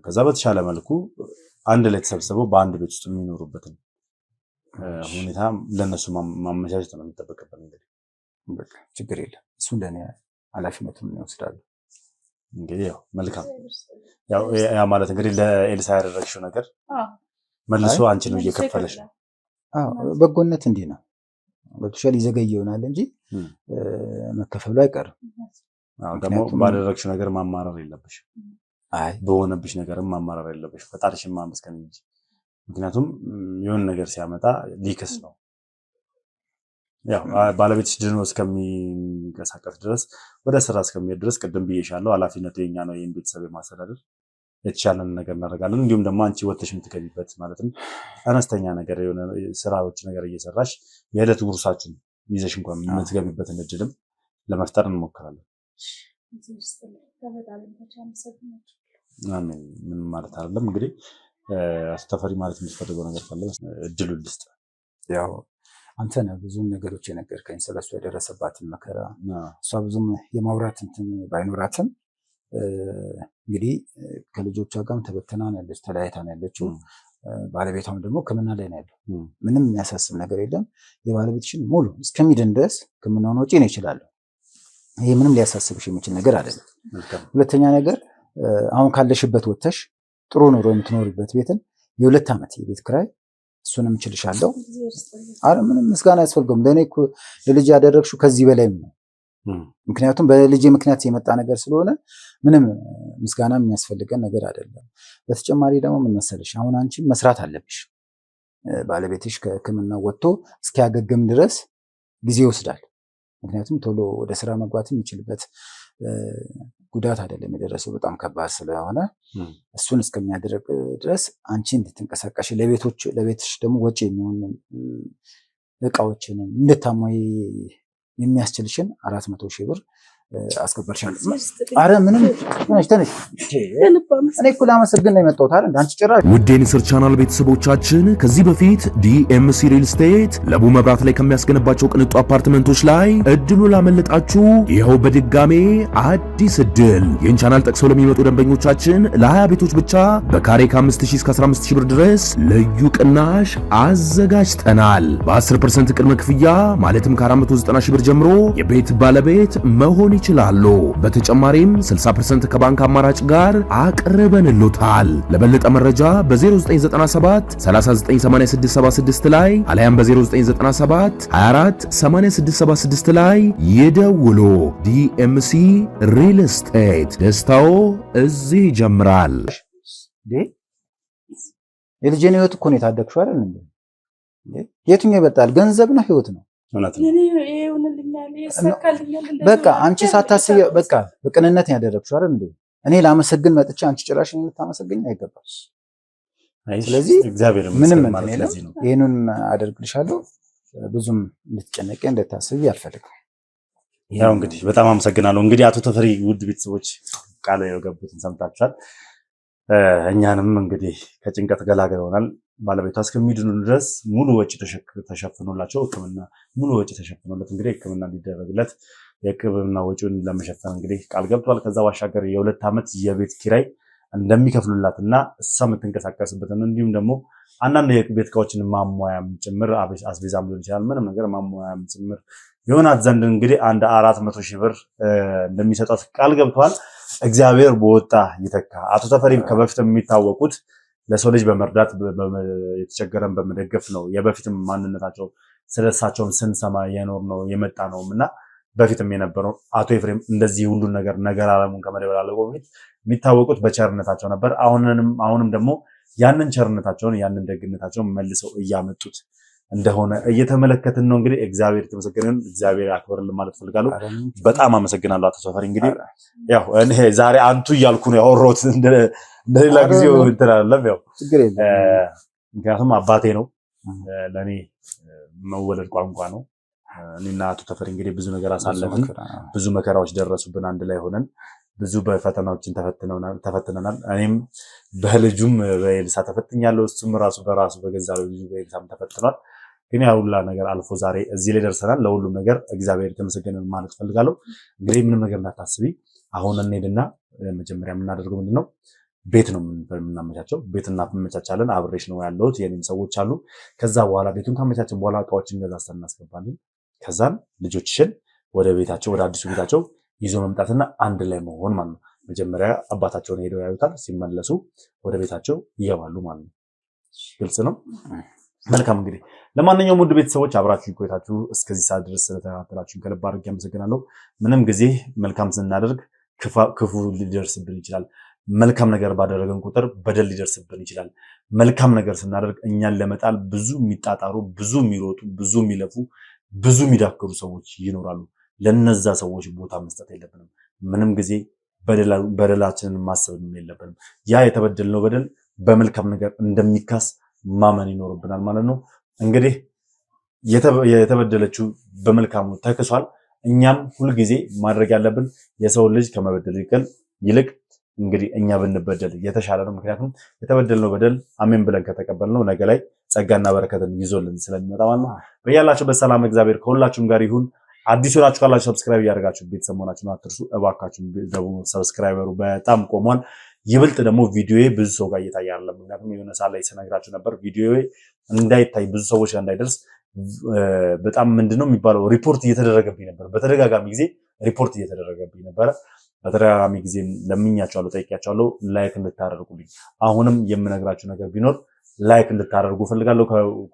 Speaker 3: ከዛ በተሻለ መልኩ አንድ ላይ ተሰብስበው በአንድ ቤት ውስጥ የሚኖሩበትን ሁኔታ ለነሱ ማመቻቸት ነው የሚጠበቅበት። እንግዲህ
Speaker 1: በቃ ችግር የለም እሱ እንደኔ ኃላፊነቱን ይወስዳሉ።
Speaker 3: እንግዲህ ያው መልካም ያ ማለት እንግዲህ ለኤልሳ ያደረግሽው ነገር መልሶ አንቺ ነው እየከፈለሽ ነው።
Speaker 1: በጎነት እንዲህ ነው። ገብቶሻል። ይዘገይ ይሆናል እንጂ መከፈሉ አይቀርም።
Speaker 3: ደግሞ ባደረግሽው ነገር ማማረር የለብሽ።
Speaker 1: አይ
Speaker 3: በሆነብሽ ነገርም ማማረር የለብሽ። ፈጣሪሽን ማመስገን እንጂ ምክንያቱም የሆነ ነገር ሲያመጣ ሊክስ ነው። ያው ባለቤትሽ ድኖ እስከሚንቀሳቀስ ድረስ ወደ ስራ እስከሚሄድ ድረስ ቅድም ብዬሻለሁ፣ ኃላፊነቱ የኛ ነው። ይሄን ቤተሰብ የማስተዳደር የተቻለን ነገር እናደርጋለን። እንዲሁም ደግሞ አንቺ ወጥተሽ የምትገቢበት ማለትም አነስተኛ ነገር የሆነ ስራዎች ነገር እየሰራሽ የዕለት ጉርሳችን ይዘሽ እንኳን የምትገቢበትን እድልም ለመፍጠር እንሞክራለን። አሜን። ምን ማለት አይደለም እንግዲህ አቶ ተፈሪ ማለት የምትፈልገው ነገር ካለ እድሉን ልስጥ።
Speaker 1: ያው አንተ ነህ ብዙም ነገሮች የነገርከኝ ስለሱ የደረሰባትን መከራ። እሷ ብዙም የማውራት እንትን ባይኖራትም እንግዲህ ከልጆቿ ጋርም ተበተና ነው ያለች፣ ተለያይታ ነው ያለችው። ባለቤቷም ደግሞ ሕክምና ላይ ነው ያለው። ምንም የሚያሳስብ ነገር የለም። የባለቤትሽን ሙሉ እስከሚድን ድረስ ሕክምናውን ወጪ ነው ይችላለሁ። ይሄ ምንም ሊያሳስብሽ የሚችል ነገር አይደለም። ሁለተኛ ነገር አሁን ካለሽበት ወጥተሽ ጥሩ ኑሮ የምትኖርበት ቤትን የ2 ዓመት የቤት ክራይ እሱንም እችልሻለሁ። አረ ምንም ምስጋና ያስፈልገውም። ለእኔ እኮ ለልጅ ያደረግሽው ከዚህ በላይም ነው። ምክንያቱም በልጅ ምክንያት የመጣ ነገር ስለሆነ ምንም ምስጋና የሚያስፈልገን ነገር አይደለም። በተጨማሪ ደግሞ ምን መሰለሽ፣ አሁን አንቺ መስራት አለብሽ። ባለቤትሽ ከሕክምና ወጥቶ እስኪያገግም ድረስ ጊዜ ይወስዳል። ምክንያቱም ቶሎ ወደ ስራ መግባት የሚችልበት ጉዳት አይደለም የደረሰው፣ በጣም ከባድ ስለሆነ እሱን እስከሚያደርግ ድረስ አንቺ እንድትንቀሳቀሽ ለቤትሽ ደግሞ ወጪ የሚሆን እቃዎችን እንድታሟይ የሚያስችልሽን 400,000 ብር አስገበርሻለሁ። አረ ምንም ተነሽ። እኔ እኮ ላመሰግን ነው የመጣሁት አይደል? አንቺ ጭራሽ
Speaker 4: ውድ የንስር ቻናል ቤተሰቦቻችን ከዚህ በፊት ዲኤምሲ ሪል ስቴት ለቡ መብራት ላይ ከሚያስገነባቸው ቅንጡ አፓርትመንቶች ላይ እድሉ ላመለጣችሁ ይኸው በድጋሜ አዲስ እድል። ይህን ቻናል ጠቅሰው ለሚመጡ ደንበኞቻችን ለ20 ቤቶች ብቻ በካሬ ከ5,000 እስከ 15,000 ብር ድረስ ልዩ ቅናሽ አዘጋጅተናል። በ10% ቅድመ ክፍያ ማለትም ከ490,000 ብር ጀምሮ የቤት ባለቤት መሆን ይችላሉ። በተጨማሪም 60% ከባንክ አማራጭ ጋር አቅርበንልዎታል። ለበለጠ መረጃ በ0997 398676 ላይ አለያም በ0997 248676 ላይ ይደውሉ። ዲኤምሲ ሪል ስቴት ደስታው እዚህ ይጀምራል።
Speaker 1: የልጄን ህይወት እኮ ነው የታደግሽው አይደል እንዴ? የትኛው ይበልጣል? ገንዘብ ነው ህይወት ነው? በቃ አንቺ ሳታስቢ በቃ በቅንነት ያደረግሽው አይደል እንዴ? እኔ ላመሰግን መጥቼ አንቺ ጭራሽ ልታመሰግኝ አይገባም። ስለዚህ
Speaker 3: እግዚአብሔር
Speaker 1: ምንም ማለት ነው ይሄንን አደርግልሻለሁ። ብዙም እንድትጨነቂ እንድታስቢ አልፈልግም።
Speaker 3: ያው እንግዲህ በጣም አመሰግናለሁ። እንግዲህ አቶ ተፈሪ ውድ ቤተሰቦች ቃል የገቡትን ሰምታችኋል። እኛንም እንግዲህ ከጭንቀት ገላግለውናል። ባለቤቷ እስከሚድኑ ድረስ ሙሉ ወጪ ተሸፍኖላቸው ሕክምና ሙሉ ወጪ ተሸፍኖለት እንግዲህ ሕክምና እንዲደረግለት የሕክምና ወጪውን ለመሸፈን እንግዲህ ቃል ገብቷል። ከዛ ባሻገር የ2 ዓመት የቤት ኪራይ እንደሚከፍሉላትና እሷ የምትንቀሳቀስበትን እንዲሁም ደግሞ አንዳንድ የቤት እቃዎችን ማሟያም ጭምር አስቤዛም ሊሆን ይችላል ምንም ነገር ማሟያም ጭምር የሆናት ዘንድ እንግዲህ አንድ 400,000 ብር እንደሚሰጣት ቃል ገብቷል። እግዚአብሔር በወጣ ይተካ። አቶ ተፈሪ ከበፊት የሚታወቁት ለሰው ልጅ በመርዳት የተቸገረን በመደገፍ ነው። የበፊትም ማንነታቸው ስለሳቸውም ስንሰማ የኖር ነው የመጣ ነውም እና በፊትም የነበረው አቶ ኤፍሬም እንደዚህ ሁሉን ነገር ዓለሙን ከመደበላለቁ በፊት የሚታወቁት በቸርነታቸው ነበር። አሁንም ደግሞ ያንን ቸርነታቸውን ያንን ደግነታቸውን መልሰው እያመጡት እንደሆነ እየተመለከትን ነው። እንግዲህ እግዚአብሔር የተመሰገነን እግዚአብሔር ያክብርልን ማለት ፈልጋለሁ። በጣም አመሰግናለሁ አቶ ተፈሪ። እንግዲህ ያው እኔ ዛሬ አንቱ እያልኩ ነው ያወራሁት እንደሌላ ጊዜው እንትን አይደለም። ያው ምክንያቱም አባቴ ነው ለኔ መወለድ ቋንቋ ነው። እኔና አቶ ተፈሪ እንግዲህ ብዙ ነገር አሳለፍን፣ ብዙ መከራዎች ደረሱብን። አንድ ላይ ሆነን ብዙ በፈተናዎችን ተፈትነናል። እኔም በልጁም በኤልሳ ተፈትኛለሁ፣ እሱም ራሱ በራሱ በገዛ ልጁ በኤልሳም ተፈትኗል። ግን ያ ሁላ ነገር አልፎ ዛሬ እዚህ ላይ ደርሰናል። ለሁሉም ነገር እግዚአብሔር የተመሰገነ ማለት ፈልጋለሁ። እንግዲህ ምንም ነገር እንዳታስቢ። አሁን እንሄድና መጀመሪያ የምናደርገው ምንድነው ቤት ነው የምናመቻቸው። ቤት እናመቻቻለን። አብሬሽ ነው ያለሁት፣ የኔም ሰዎች አሉ። ከዛ በኋላ ቤቱን ካመቻችን በኋላ እቃዎችን ገዛዝተን እናስገባለን። ከዛም ልጆችሽን ወደ ቤታቸው ወደ አዲሱ ቤታቸው ይዞ መምጣትና አንድ ላይ መሆን ማለት ነው። መጀመሪያ አባታቸውን ሄደው ያዩታል፣ ሲመለሱ ወደ ቤታቸው ይገባሉ ማለት ነው። ግልጽ ነው። መልካም እንግዲህ ለማንኛውም ውድ ቤተሰቦች አብራችሁን ቆይታችሁ እስከዚህ ሰዓት ድረስ ስለተከታተላችሁን ከልብ አድርጌ አመሰግናለሁ። ምንም ጊዜ መልካም ስናደርግ ክፉ ሊደርስብን ይችላል። መልካም ነገር ባደረገን ቁጥር በደል ሊደርስብን ይችላል። መልካም ነገር ስናደርግ እኛን ለመጣል ብዙ የሚጣጣሩ፣ ብዙ የሚሮጡ፣ ብዙ የሚለፉ፣ ብዙ የሚዳክሩ ሰዎች ይኖራሉ። ለነዛ ሰዎች ቦታ መስጠት የለብንም። ምንም ጊዜ በደላችንን ማሰብ የለብንም። ያ የተበደልነው በደል በመልካም ነገር እንደሚካስ ማመን ይኖርብናል ማለት ነው። እንግዲህ የተበደለችው በመልካሙ ተክሷል። እኛም ሁልጊዜ ማድረግ ያለብን የሰው ልጅ ከመበደል ይልቅ እንግዲህ እኛ ብንበደል የተሻለ ነው። ምክንያቱም የተበደልነው በደል አሜን ብለን ከተቀበልነው ነገ ላይ ጸጋና በረከትን ይዞልን ስለሚመጣ ማለት ነው። በያላችሁበት ሰላም እግዚአብሔር ከሁላችሁም ጋር ይሁን። አዲስ ሆናችሁ ካላችሁ ሰብስክራይብ እያደረጋችሁ ቤተሰብ መሆናችሁን አትርሱ እባካችሁ። ደግሞ ሰብስክራይበሩ በጣም ቆሟል። ይብልጥ ደግሞ ቪዲዮዬ ብዙ ሰው ጋር እየታየ አይደለም። ምክንያቱም የሆነ ሰዓት ላይ ስነግራችሁ ነበር ቪዲዮዬ እንዳይታይ ብዙ ሰዎች ጋር እንዳይደርስ በጣም ምንድነው የሚባለው ሪፖርት እየተደረገብኝ ነበር። በተደጋጋሚ ጊዜ ሪፖርት እየተደረገብኝ ነበረ። በተደጋጋሚ ጊዜ ለምኛቸዋለሁ፣ ጠይቄያቸዋለሁ ላይክ እንድታደርጉልኝ። አሁንም የምነግራችሁ ነገር ቢኖር ላይክ እንድታደርጉ ፈልጋለሁ።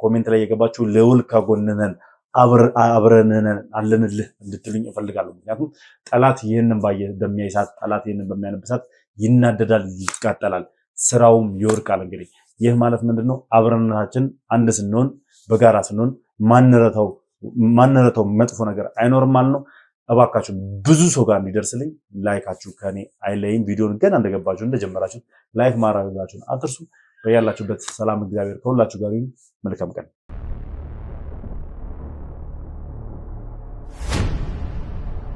Speaker 3: ኮሜንት ላይ የገባችሁ ልዑል ከጎንነን አብረንነን አለንልህ እንድትሉኝ እፈልጋለሁ። ምክንያቱም ጠላት ይህንን በሚያይ ሰዓት፣ ጠላት ይህንን በሚያነብ ሰዓት ይናደዳል፣ ይቃጠላል፣ ስራውም ይወርቃል። እንግዲህ ይህ ማለት ምንድነው? አብረናችን አንድ ስንሆን፣ በጋራ ስንሆን ማንረታው መጥፎ ነገር አይኖርም ማለት ነው። እባካችሁ ብዙ ሰው ጋር እንዲደርስልኝ ላይካችሁ ከኔ አይለይም። ቪዲዮን ገና እንደገባችሁ እንደጀመራችሁ ላይክ ማድረጋችሁን አትርሱ። በያላችሁበት ሰላም እግዚአብሔር ከሁላችሁ ጋር ይሁን። መልካም ቀን